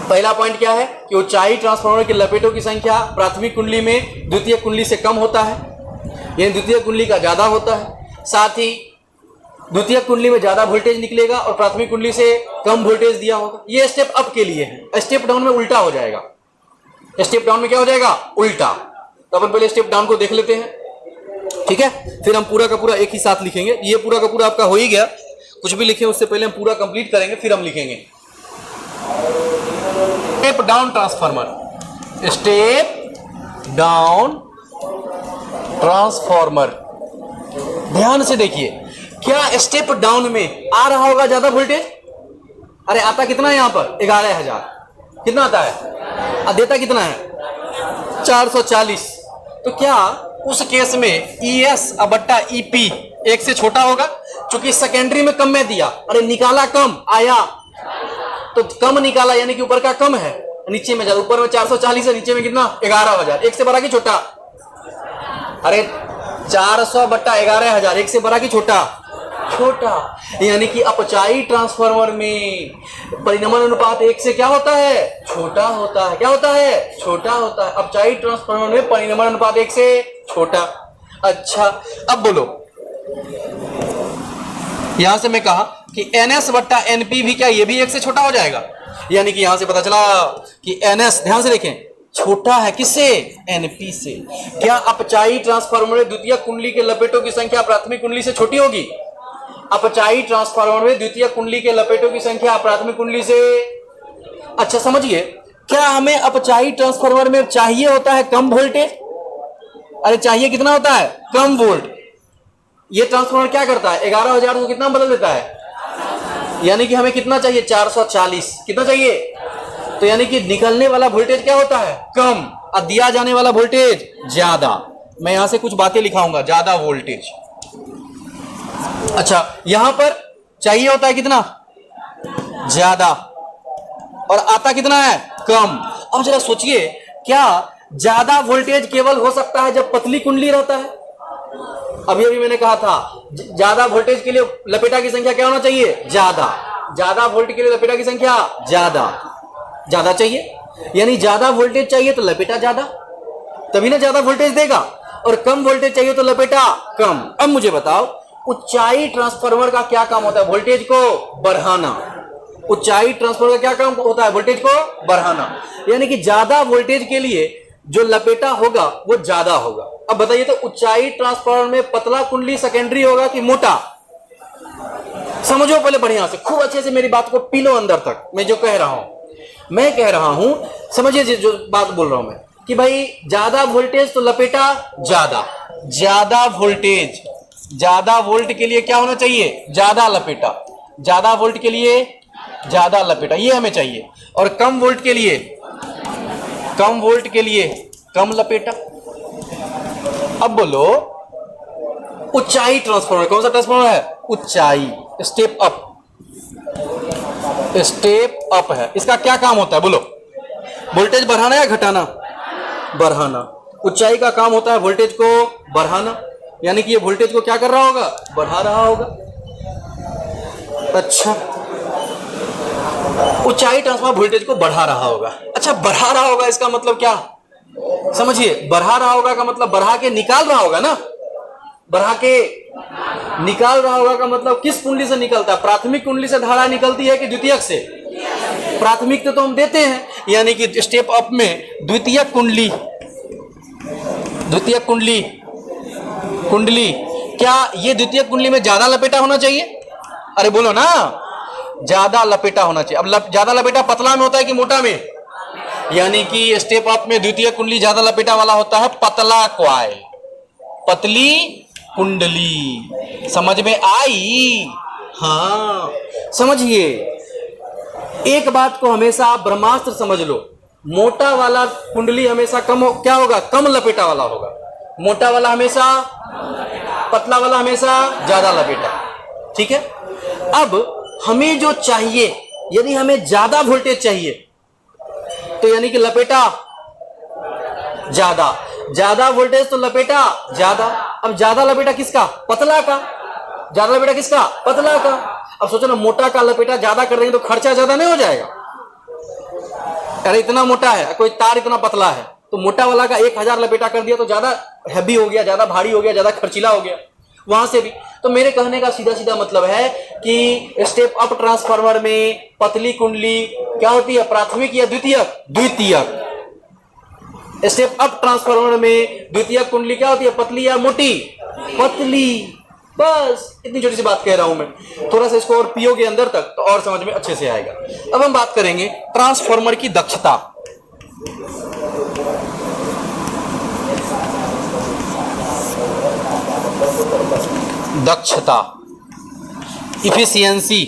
पहला पॉइंट क्या है कि ऊंचाई ट्रांसफार्मर की लपेटों की संख्या प्राथमिक कुंडली में द्वितीय कुंडली से कम होता है, यानी द्वितीय कुंडली का ज्यादा होता है। साथ ही द्वितीय कुंडली में ज्यादा वोल्टेज निकलेगा और प्राथमिक कुंडली से कम वोल्टेज दिया होगा। ये स्टेप अप के लिए है। स्टेप डाउन में उल्टा हो जाएगा। स्टेप डाउन में क्या हो जाएगा? उल्टा। तो अपन पहले स्टेप डाउन को देख लेते हैं, ठीक है, फिर हम पूरा का पूरा एक ही साथ लिखेंगे। ये पूरा का पूरा आपका हो ही गया, कुछ भी लिखें उससे पहले हम पूरा कंप्लीट करेंगे, फिर हम लिखेंगे। Step down transformer, step down transformer. ध्यान से देखिए, क्या स्टेप डाउन में आ रहा होगा ज्यादा वोल्टेज? अरे आता कितना है यहाँ पर? 11,000। कितना आता है? देता कितना है? 440। तो क्या उस केस में ES बट्टा EP एक से छोटा होगा? चूंकि सेकेंडरी में कम में दिया, अरे निकाला कम, आया तो कम निकाला, यानी कि ऊपर का कम है, नीचे में ज्यादा। ऊपर में 440 है, नीचे में कितना? 11,000। एक से बड़ा कि छोटा? अरे 400 बट्टा 11,000, एक से बड़ा कि छोटा? छोटा। यानी कि अपचाई ट्रांसफार्मर में परिणमन अनुपात एक से क्या होता है? छोटा होता है। क्या होता है? छोटा होता है। अपचाई ट्रांसफार्मर में परिणमन अनुपात एक से छोटा। अच्छा, अब बोलो, यहां से मैं कहा कि NS बट्टा NP भी क्या ये भी एक से छोटा हो जाएगा? यानी कि यहां से पता चला कि NS, ध्यान से देखें, छोटा है किससे? NP से। क्या अपचाई ट्रांसफार्मर में द्वितीय कुंडली के लपेटों की संख्या प्राथमिक कुंडली से छोटी होगी? अपचाई ट्रांसफार्मर में द्वितीय कुंडली के लपेटों की संख्या प्राथमिक कुंडली से, अच्छा समझिए, क्या हमें अपचाई ट्रांसफार्मर में चाहिए होता है कम वोल्टेज? अरे चाहिए कितना होता है? कम वोल्ट। ये ट्रांसफार्मर क्या करता है? 11,000 को कितना बदल देता है? यानी कि हमें कितना चाहिए? 440। कितना चाहिए? तो यानी कि निकलने वाला वोल्टेज क्या होता है? कम, और दिया जाने वाला वोल्टेज ज्यादा। मैं यहां से कुछ बातें लिखाऊंगा, ज्यादा वोल्टेज। अच्छा, यहां पर चाहिए होता है कितना? ज्यादा, और आता कितना है? कम। अब जरा सोचिए, क्या ज्यादा वोल्टेज केवल हो सकता है जब पतली कुंडली रहता है? अभी मैंने कहा था ज्यादा वोल्टेज के लिए लपेटा की संख्या क्या होना चाहिए? ज्यादा। ज्यादा वोल्ट के लिए लपेटा की संख्या ज्यादा चाहिए, यानी ज्यादा वोल्टेज चाहिए तो लपेटा ज्यादा, तभी ना ज्यादा वोल्टेज देगा। और कम वोल्टेज चाहिए तो लपेटा कम। अब मुझे बताओ, ऊंचाई ट्रांसफार्मर का क्या काम होता है? वोल्टेज को बढ़ाना। ऊंचाई ट्रांसफार्मर का क्या काम होता है? वोल्टेज को बढ़ाना। यानी कि ज्यादा वोल्टेज के लिए जो लपेटा होगा वो ज्यादा होगा। अब बताइए, तो ऊंचाई ट्रांसफार्मर में पतला कुंडली सेकेंडरी होगा कि मोटा? समझो पहले बढ़िया से, खूब अच्छे से मेरी बात को पी लो अंदर तक। मैं जो कह रहा हूं, मैं कह रहा हूं, समझिए जो बात बोल रहा हूं मैं, कि भाई ज्यादा वोल्टेज तो लपेटा ज्यादा, ज्यादा वोल्टेज, ज्यादा वोल्ट के लिए क्या होना चाहिए? ज्यादा लपेटा, ज्यादा वोल्ट के लिए ज्यादा लपेटा, ये हमें चाहिए। और कम वोल्ट के लिए, कम वोल्ट के लिए कम लपेटा। अब बोलो, ऊंचाई ट्रांसफार्मर कौन सा ट्रांसफार्मर है? ऊंचाई, स्टेप अप, स्टेप अप है। इसका क्या काम होता है बोलो? वोल्टेज बढ़ाना या घटाना? बढ़ाना। ऊंचाई का काम होता है वोल्टेज को बढ़ाना, यानी कि ये वोल्टेज को क्या कर रहा होगा? बढ़ा रहा होगा। अच्छा, ऊंचाई ट्रांसफार्मर वोल्टेज को बढ़ा रहा होगा। अच्छा, बढ़ा रहा होगा इसका मतलब क्या? समझिए, बढ़ा रहा होगा का मतलब बढ़ा के निकाल रहा होगा ना। बढ़ा के निकाल रहा होगा का मतलब किस कुंडली से निकलता है? प्राथमिक कुंडली से धारा निकलती है कि द्वितीयक से? प्राथमिक तो हम देते हैं, यानी कि स्टेप अप में द्वितीयक कुंडली, द्वितीयक कुंडली, कुंडली, क्या ये द्वितीयक कुंडली में ज्यादा लपेटा होना चाहिए? अरे बोलो ना, ज्यादा लपेटा होना चाहिए। अब ज्यादा लपेटा पतला में होता है कि मोटा में? यानी कि स्टेप अप में द्वितीय कुंडली ज्यादा लपेटा वाला होता है, पतला क्वाइल, पतली कुंडली। समझ में आई? हाँ, समझिए, एक बात को हमेशा आप ब्रह्मास्त्र समझ लो, मोटा वाला कुंडली हमेशा क्या होगा? कम लपेटा वाला होगा। मोटा वाला हमेशा, पतला वाला हमेशा ज्यादा लपेटा। ठीक है। अब हमें जो चाहिए, यदि हमें ज्यादा वोल्टेज चाहिए तो यानी कि लपेटा ज्यादा, ज्यादा वोल्टेज तो लपेटा ज्यादा। अब ज्यादा लपेटा किसका? पतला का। ज्यादा लपेटा किसका? पतला का। अब सोचो ना, मोटा का लपेटा ज्यादा कर देंगे तो खर्चा ज्यादा नहीं हो जाएगा? अरे इतना मोटा है, कोई तार इतना पतला है, तो मोटा वाला का 1000 लपेटा कर दिया तो ज्यादा हैवी हो गया, ज्यादा भारी हो गया, ज्यादा खर्चीला हो गया वहां से भी। तो मेरे कहने का सीधा सीधा मतलब है कि स्टेप अप ट्रांसफार्मर में पतली कुंडली क्या होती है, प्राथमिक या द्वितीयक? द्वितीयक। स्टेप अप ट्रांसफार्मर में द्वितीयक कुंडली क्या होती है, पतली या मोटी? पतली। बस इतनी छोटी सी बात कह रहा हूं मैं, थोड़ा सा इसको और पियोगे अंदर तक तो और समझ में अच्छे से आएगा। अब हम बात करेंगे ट्रांसफार्मर की दक्षता। दक्षता, इफिशियंसी।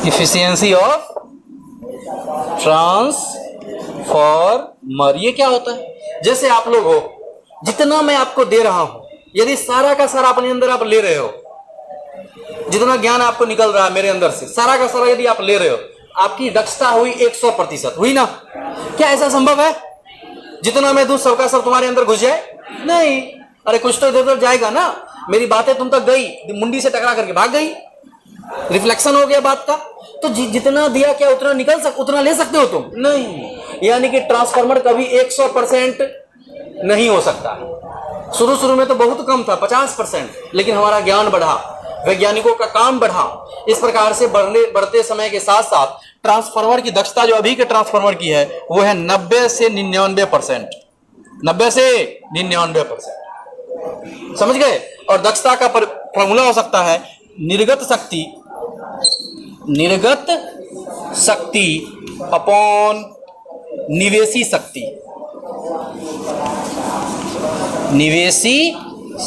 Efficiency of transformer. ये क्या होता है? जैसे आप लोग हो, जितना मैं आपको दे रहा हूं, यदि सारा का सारा अपने अंदर आप ले रहे हो, जितना ज्ञान आपको निकल रहा है मेरे अंदर से, सारा का सारा यदि आप ले रहे हो, आपकी दक्षता हुई 100%, हुई ना? क्या ऐसा संभव है जितना मैं दूं सबका सब तुम्हारे अंदर घुस जाए? नहीं। अरे कुछ तो इधर उधर जाएगा ना। मेरी बातें तुम तक गई, मुंडी से टकरा करके भाग गई, रिफ्लेक्शन हो गया बात का। तो जितना दिया क्या उतना ले सकते हो तुम? नहीं। यानी कि ट्रांसफार्मर कभी 100% नहीं हो सकता। शुरू शुरू में तो बहुत कम था, 50%, लेकिन हमारा ज्ञान बढ़ा, वैज्ञानिकों का काम बढ़ा। इस प्रकार से बढ़ते समय के साथ साथ ट्रांसफार्मर की दक्षता जो अभी के ट्रांसफार्मर की है वो है 90 से 99%। 90 से 99%, समझ गए? और दक्षता का फॉर्मूला हो सकता है निर्गत शक्ति अपॉन निवेशी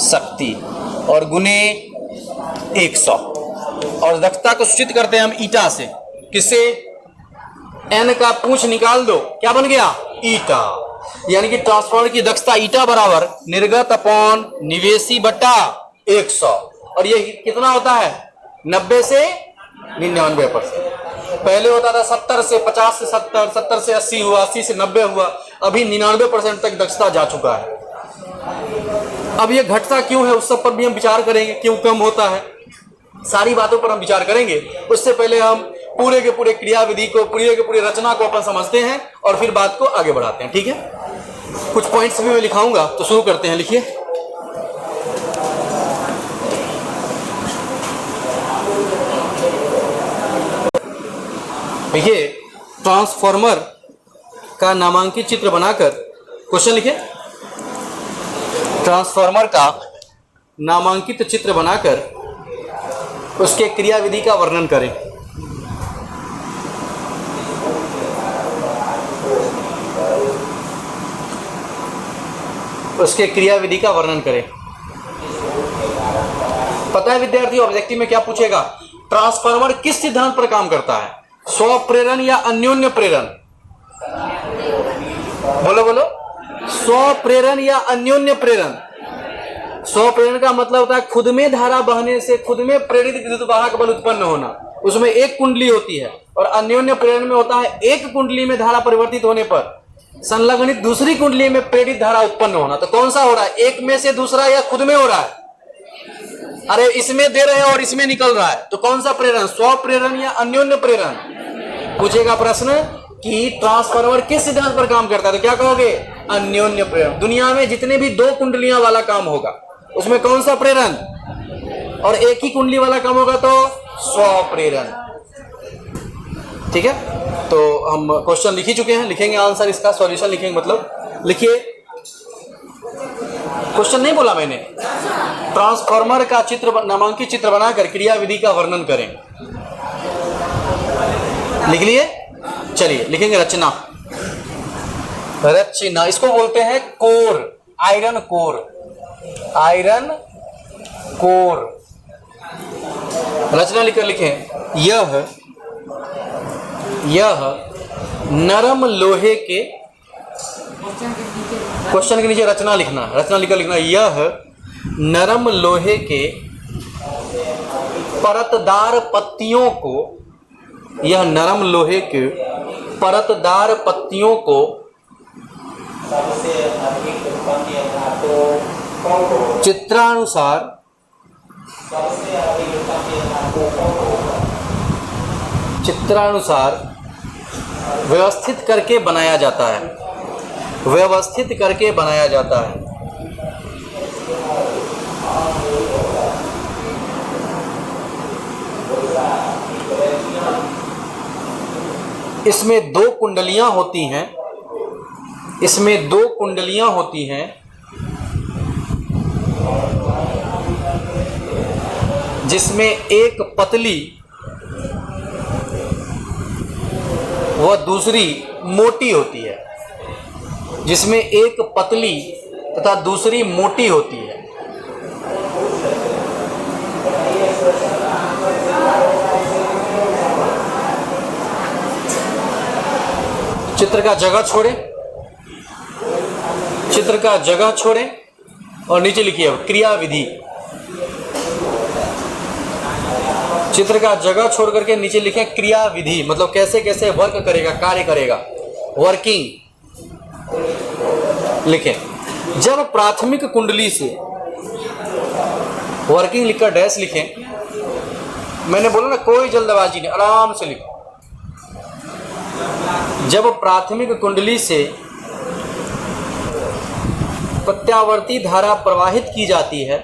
शक्ति और गुने 100। और दक्षता को सूचित करते हैं हम ईटा से। किससे? एन का पूंछ निकाल दो, क्या बन गया? ईटा। यानी कि ट्रांसफार्मर की दक्षता ईटा बराबर निर्गत अपॉन निवेशी बटा 100। और ये कितना होता है? 90 से 99%। पहले होता था 70 से 50 से 70, 70 से 80 हुआ, 80 से 90 हुआ, अभी 99% तक दक्षता जा चुका है। अब ये घटता क्यों है उस सब पर भी हम विचार करेंगे, क्यों कम होता है, सारी बातों पर हम विचार करेंगे। उससे पहले हम पूरे के पूरे क्रियाविधि को, पूरे के पूरे रचना को अपन समझते हैं और फिर बात को आगे बढ़ाते हैं। ठीक है, कुछ पॉइंट्स भी मैं लिखाऊंगा, तो शुरू करते हैं। लिखिए। देखिए, ट्रांसफार्मर का नामांकित चित्र बनाकर क्वेश्चन लिखे। ट्रांसफार्मर का नामांकित चित्र बनाकर उसके क्रियाविधि का वर्णन करें। उसके क्रियाविधि का वर्णन करें। पता है विद्यार्थी, ऑब्जेक्टिव में क्या पूछेगा? ट्रांसफार्मर किस सिद्धांत पर काम करता है? स्वप्रेरण या अन्योन्य प्रेरण? बोलो बोलो। स्वप्रेरण या अन्योन्य प्रेरण? स्वप्रेरण का मतलब होता है खुद में धारा बहने से खुद में प्रेरित विद्युत वाहक बल उत्पन्न होना, उसमें एक कुंडली होती है। और अन्योन्य प्रेरण में होता है एक कुंडली में धारा परिवर्तित होने पर संलग्नित दूसरी कुंडली में प्रेरित धारा उत्पन्न होना। तो कौन सा हो रहा है, एक में से दूसरा या खुद में हो रहा है? अरे इसमें दे रहे हैं और इसमें निकल रहा है, तो कौन सा प्रेरण, स्वप्रेरण या अन्योन्य प्रेरण? पूछेगा प्रश्न कि ट्रांसफार्मर किस सिद्धांत पर काम करता है, तो क्या कहोगे? अन्योन्य प्रेरण। दुनिया में जितने भी दो कुंडलियां वाला काम होगा उसमें कौन सा प्रेरण? और एक ही कुंडली वाला काम होगा तो स्वप्रेरण। ठीक है, तो हम क्वेश्चन लिख ही चुके हैं, लिखेंगे आंसर, इसका सॉल्यूशन लिखेंगे। मतलब लिखिए, क्वेश्चन नहीं बोला मैंने। ट्रांसफार्मर का चित्र, नामांकित चित्र बनाकर क्रियाविधि का वर्णन करें। लिख लिए? चलिए लिखेंगे रचना। रचना, इसको बोलते हैं core, iron core. Iron core. रचना लिखकर लिखें, यह नरम लोहे के, क्वेश्चन के नीचे रचना लिखना, रचना लिखकर लिखना, यह नरम लोहे के परतदार पत्तियों को, यह नरम लोहे के परतदार पत्तियों को चित्रानुसार चित्रानुसार व्यवस्थित करके बनाया जाता है, व्यवस्थित करके बनाया जाता है। इसमें दो कुंडलियां होती हैं, इसमें दो कुंडलियां होती हैं, जिसमें एक पतली व दूसरी मोटी होती है, जिसमें एक पतली तथा दूसरी मोटी होती है। चित्र का जगह छोड़ें, चित्र का जगह छोड़ें और नीचे लिखिए अब क्रिया विधि। चित्र का जगह छोड़ करके नीचे लिखें क्रिया विधि, मतलब कैसे कैसे वर्क करेगा, कार्य करेगा, वर्किंग लिखें। जब प्राथमिक कुंडली से, वर्किंग लिखकर डैश लिखें। मैंने बोला ना कोई जल्दबाजी नहीं, आराम से लिखो। जब प्राथमिक कुंडली से प्रत्यावर्ती धारा प्रवाहित की जाती है,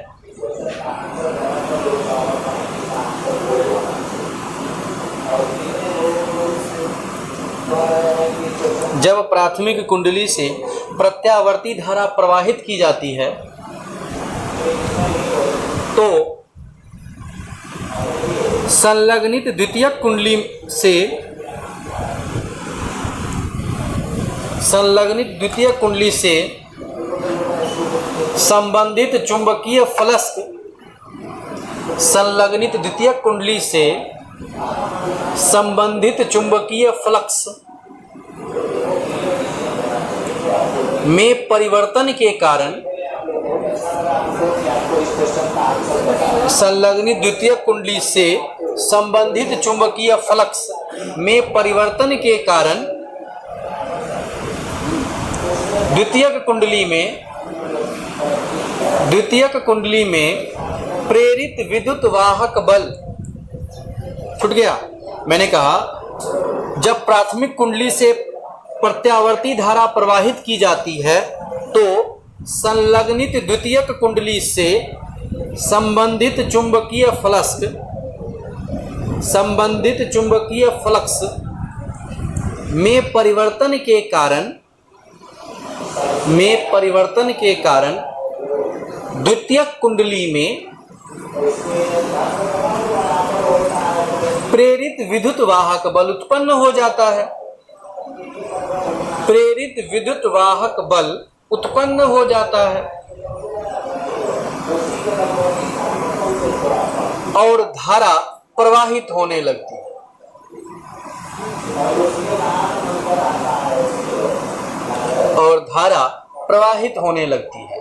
जब प्राथमिक कुंडली से प्रत्यावर्ती धारा प्रवाहित की जाती है तो संलग्नित द्वितीयक कुंडली से, संलग्नित द्वितीय कुंडली से संबंधित चुंबकीय फ्लक्स, संलग्नित द्वितीय कुंडली से संबंधित चुंबकीय फ्लक्स में परिवर्तन के कारण, संलग्नित द्वितीय कुंडली से संबंधित चुंबकीय फ्लक्स में परिवर्तन के कारण द्वितीयक कुंडली में प्रेरित विद्युत वाहक बल छूट गया। मैंने कहा जब प्राथमिक कुंडली से प्रत्यावर्ती धारा प्रवाहित की जाती है तो संलग्नित द्वितीयक कुंडली से संबंधित चुंबकीय फ्लक्स में परिवर्तन के कारण द्वितीयक कुंडली में प्रेरित विद्युत वाहक बल उत्पन्न हो जाता है, प्रेरित विद्युत वाहक बल उत्पन्न हो जाता है और धारा प्रवाहित होने लगती है। और धारा प्रवाहित होने लगती है।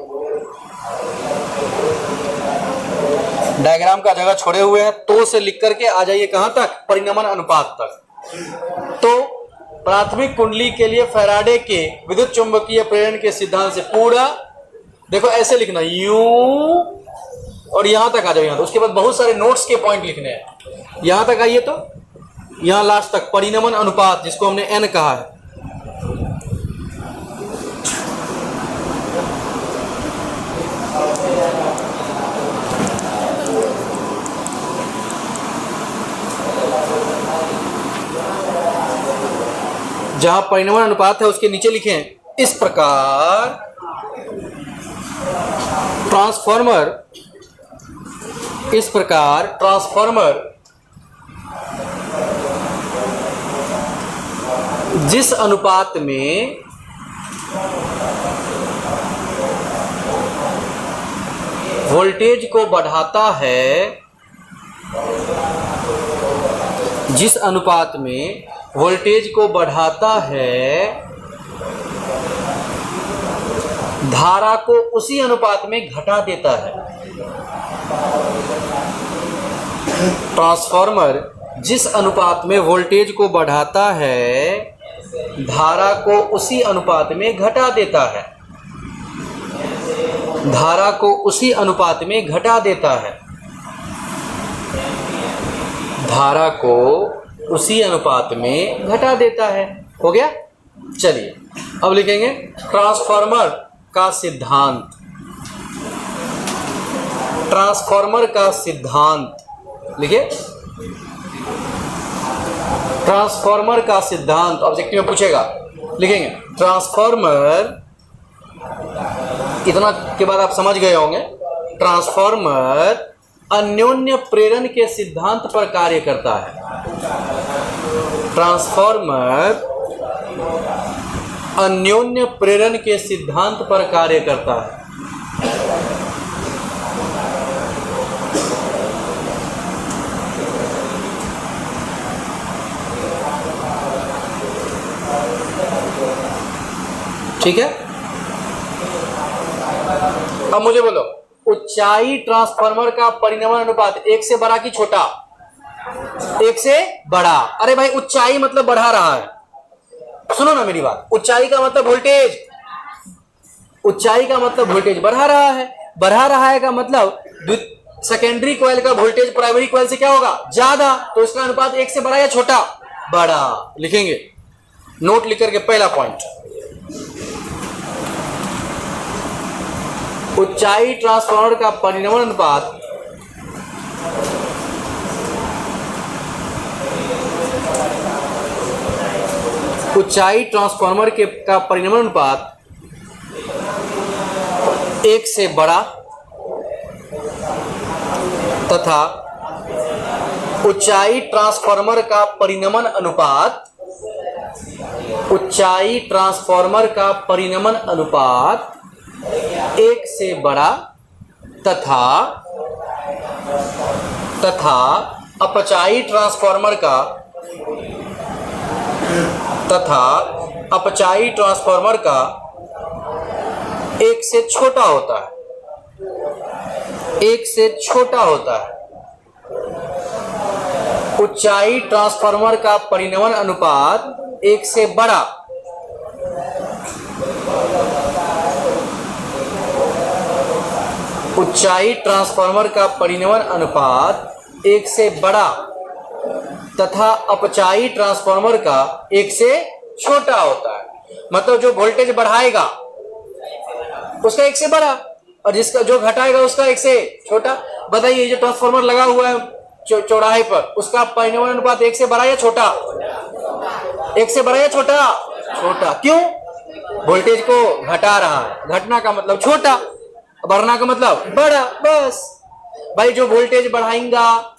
डायग्राम का जगह छोड़े हुए हैं, तो से लिख करके आ जाइए कहां तक, परिणमन अनुपात तक। तो प्राथमिक कुंडली के लिए फैराडे के विद्युत चुंबकीय प्रेरण के सिद्धांत से पूरा देखो ऐसे लिखना, यूं और यहां तक आ जाओ, यहां तो उसके बाद बहुत सारे नोट्स के पॉइंट लिखने हैं। यहां तक आइए तो यहां लास्ट तक परिणमन अनुपात, जिसको हमने एन कहा है। जहां परिणमन अनुपात है उसके नीचे लिखें इस प्रकार ट्रांसफार्मर, इस प्रकार ट्रांसफार्मर जिस अनुपात में वोल्टेज को बढ़ाता है, जिस अनुपात में वोल्टेज को बढ़ाता है, धारा को उसी अनुपात में घटा देता है। ट्रांसफार्मर जिस अनुपात में वोल्टेज को बढ़ाता है, धारा को उसी अनुपात में घटा देता है, धारा को उसी अनुपात में घटा देता है। धारा को उसी अनुपात में घटा देता है। हो गया। चलिए अब लिखेंगे ट्रांसफार्मर का सिद्धांत। ट्रांसफार्मर का सिद्धांत लिखिए। ट्रांसफार्मर का सिद्धांत ऑब्जेक्टिव में पूछेगा, लिखेंगे ट्रांसफार्मर। इतना के बाद आप समझ गए होंगे। ट्रांसफार्मर अन्योन्य प्रेरण के सिद्धांत पर कार्य करता है। ट्रांसफार्मर अन्योन्य प्रेरण के सिद्धांत पर कार्य करता है। ठीक है। अब मुझे बोलो, ऊंचाई ट्रांसफार्मर का परिनमन अनुपात 1 से बड़ा कि छोटा? 1 से बड़ा। अरे भाई ऊंचाई मतलब बढ़ा रहा है। सुनो ना मेरी बात, ऊंचाई का मतलब वोल्टेज, ऊंचाई का मतलब वोल्टेज बढ़ा रहा है। बढ़ा रहा है का मतलब सेकेंडरी कॉइल का वोल्टेज प्राइमरी कॉइल से क्या होगा? ज्यादा। तो इसका अनुपात 1 से बड़ा या छोटा? बड़ा। लिखेंगे नोट लिख करके पहला पॉइंट, ऊंचाई ट्रांसफार्मर का परिनमन अनुपात ऊंचाई ट्रांसफार्मर का परिनमन अनुपात 1 से बड़ा तथा ऊंचाई ट्रांसफार्मर का परिनमन अनुपात ऊंचाई ट्रांसफार्मर का परिनमन अनुपात 1 से बड़ा तथा अपचाई ट्रांसफार्मर का अपचाई ट्रांसफार्मर का 1 से छोटा होता है। 1 से छोटा होता है। ऊंचाई ट्रांसफार्मर का परिनमन अनुपात 1 से बड़ा ऊंचाई ट्रांसफार्मर का परिनमन अनुपात 1 से बड़ा तथा अपचाई ट्रांसफार्मर का 1 से छोटा होता है। मतलब जो वोल्टेज बढ़ाएगा उसका 1 से बड़ा और जिसका जो घटाएगा उसका 1 से छोटा। बताइए जो ट्रांसफार्मर लगा हुआ है चौराहे पर, उसका परिनमन अनुपात 1 से बड़ा या छोटा? 1 से बड़ा या छोटा? छोटा। क्यों? वोल्टेज को घटा रहा है। घटना का मतलब छोटा, बढ़ना का मतलब बड़ा। बस भाई जो वोल्टेज बढ़ाएगा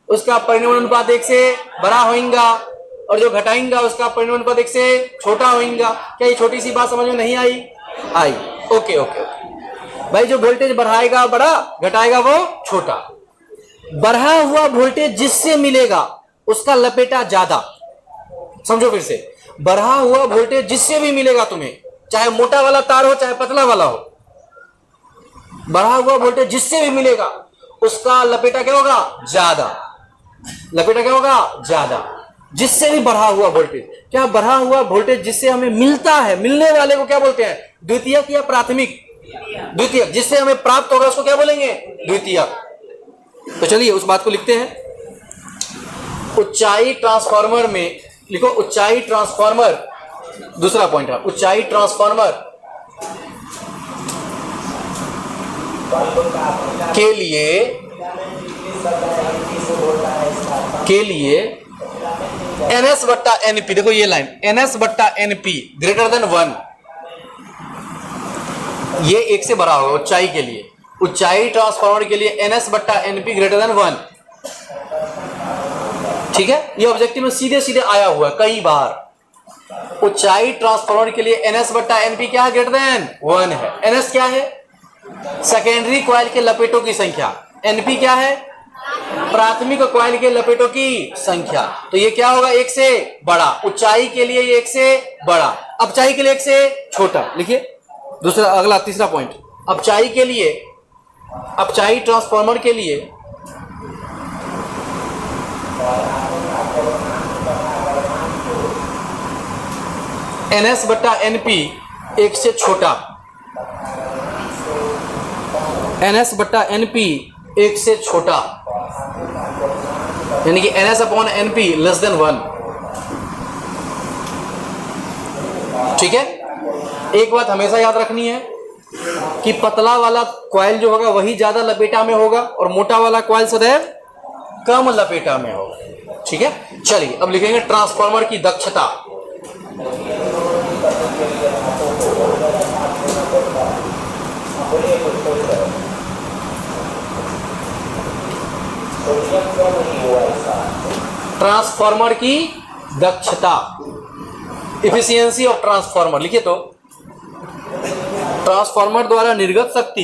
उसका परिनमन अनुपात 1 से बड़ा होगा और जो घटाएगा उसका परिनमन अनुपात 1 से छोटा होगा। क्या ये छोटी सी बात समझ में नहीं आई? आई। Okay okay okay. भाई जो वोल्टेज बढ़ाएगा बड़ा, घटाएगा वो छोटा। बढ़ा हुआ वोल्टेज जिससे मिलेगा उसका लपेटा ज्यादा। समझो फिर से, बढ़ा हुआ वोल्टेज जिससे भी मिलेगा तुम्हें, चाहे मोटा वाला तार हो चाहे पतला वाला हो, बढ़ा हुआ वोल्टेज जिससे भी मिलेगा उसका लपेटा क्या होगा? ज्यादा। लपेटा क्या होगा? ज्यादा। जिससे भी बढ़ा हुआ वोल्टेज, क्या बढ़ा हुआ वोल्टेज जिससे हमें मिलता है, मिलने वाले को क्या बोलते हैं? द्वितीयक या प्राथमिक? द्वितीयक। जिससे हमें प्राप्त होगा उसको क्या बोलेंगे? द्वितीयक। तो चलिए उस बात को लिखते हैं। ऊंचाई ट्रांसफार्मर में लिखो, ऊंचाई ट्रांसफार्मर, दूसरा पॉइंट है ऊंचाई ट्रांसफार्मर के लिए NS बट्टा NP, देखो ये लाइन NS बट्टा NP ग्रेटर देन 1, ये 1 से बड़ा होगा ऊंचाई के लिए। ऊंचाई ट्रांसफार्मर के लिए NS बट्टा NP ग्रेटर देन 1। ठीक है, ये ऑब्जेक्टिव में सीधे सीधे आया हुआ है कई बार। ऊंचाई ट्रांसफार्मर के लिए NS बट्टा NP क्या है? ग्रेटर देन 1 है। NS क्या है? सेकेंडरी कॉइल के लपेटों की संख्या। NP क्या है? प्राथमिक कॉइल के लपेटों की संख्या। तो ये क्या होगा? 1 से बड़ा। ऊंचाई के लिए ये 1 से बड़ा, अपचाई के लिए 1 से छोटा। लिखिए दूसरा, अगला तीसरा पॉइंट, अपचाई के लिए, अपचाई ट्रांसफार्मर के लिए NS बट्टा NP 1 से छोटा। NS बट्टा NP 1 से छोटा। यानी कि NS/NP लेस देन 1। ठीक है, एक बात हमेशा याद रखनी है कि पतला वाला कॉइल जो होगा वही ज्यादा लपेटा में होगा और मोटा वाला कॉइल सदैव कम लपेटा में होगा। ठीक है, चलिए अब लिखेंगे ट्रांसफार्मर की दक्षता। ट्रांसफार्मर की दक्षता, इफिशियंसी ऑफ ट्रांसफार्मर। लिखिए तो, ट्रांसफार्मर द्वारा निर्गत शक्ति,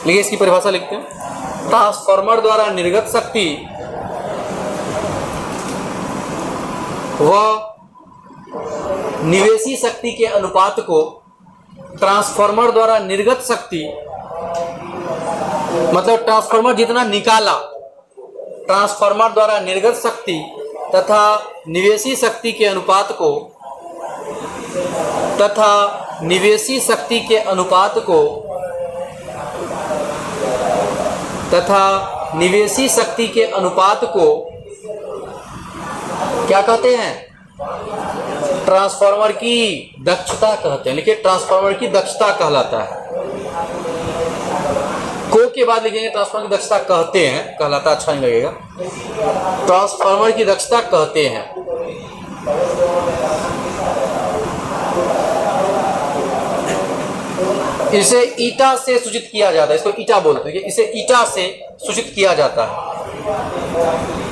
लिखिए इसकी परिभाषा लिखते हैं। ट्रांसफार्मर द्वारा निर्गत शक्ति व निवेशी शक्ति के अनुपात को, ट्रांसफार्मर द्वारा निर्गत शक्ति मतलब ट्रांसफार्मर जितना निकाला, ट्रांसफार्मर द्वारा निर्गत शक्ति तथा निवेशी शक्ति के अनुपात को, निवेशी शक्ति के अनुपात को क्या कहते हैं? ट्रांसफार्मर की दक्षता कहते हैं। लिखिए ट्रांसफार्मर की दक्षता कहलाता है। को के बाद लिखेंगे ट्रांसफार्मर की दक्षता कहते हैं, कहलाता अच्छा नहीं लगेगा। ट्रांसफार्मर की दक्षता कहते हैं। इसे ईटा से सूचित किया जाता है, इसको ईटा बोलते हैं। इसे ईटा से सूचित किया जाता है।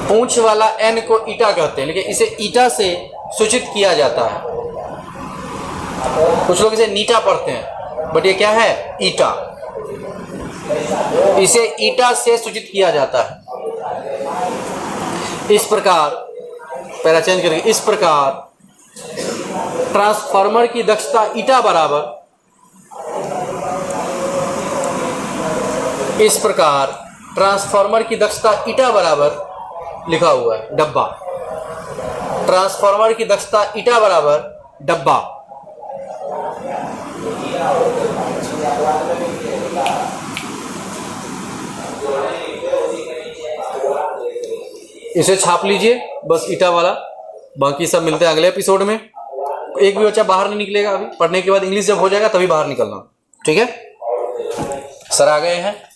पूंछ वाला एन को ईटा कहते हैं, लेकिन इसे ईटा से सूचित किया जाता है। कुछ लोग इसे नीटा पढ़ते हैं, बट ये क्या है? ईटा। इसे ईटा से सूचित किया जाता है। इस प्रकार, पैरा चेंज करके, इस प्रकार ट्रांसफार्मर की दक्षता ईटा बराबर, इस प्रकार ट्रांसफार्मर की दक्षता ईटा बराबर लिखा हुआ है डब्बा। ट्रांसफार्मर की दक्षता ईटा बराबर डब्बा। इसे छाप लीजिए बस, ईटा वाला। बाकी सब मिलते हैं अगले एपिसोड में। एक भी बच्चा बाहर नहीं निकलेगा अभी, पढ़ने के बाद इंग्लिश जब हो जाएगा तभी बाहर निकलना। ठीक है, सर आ गए हैं।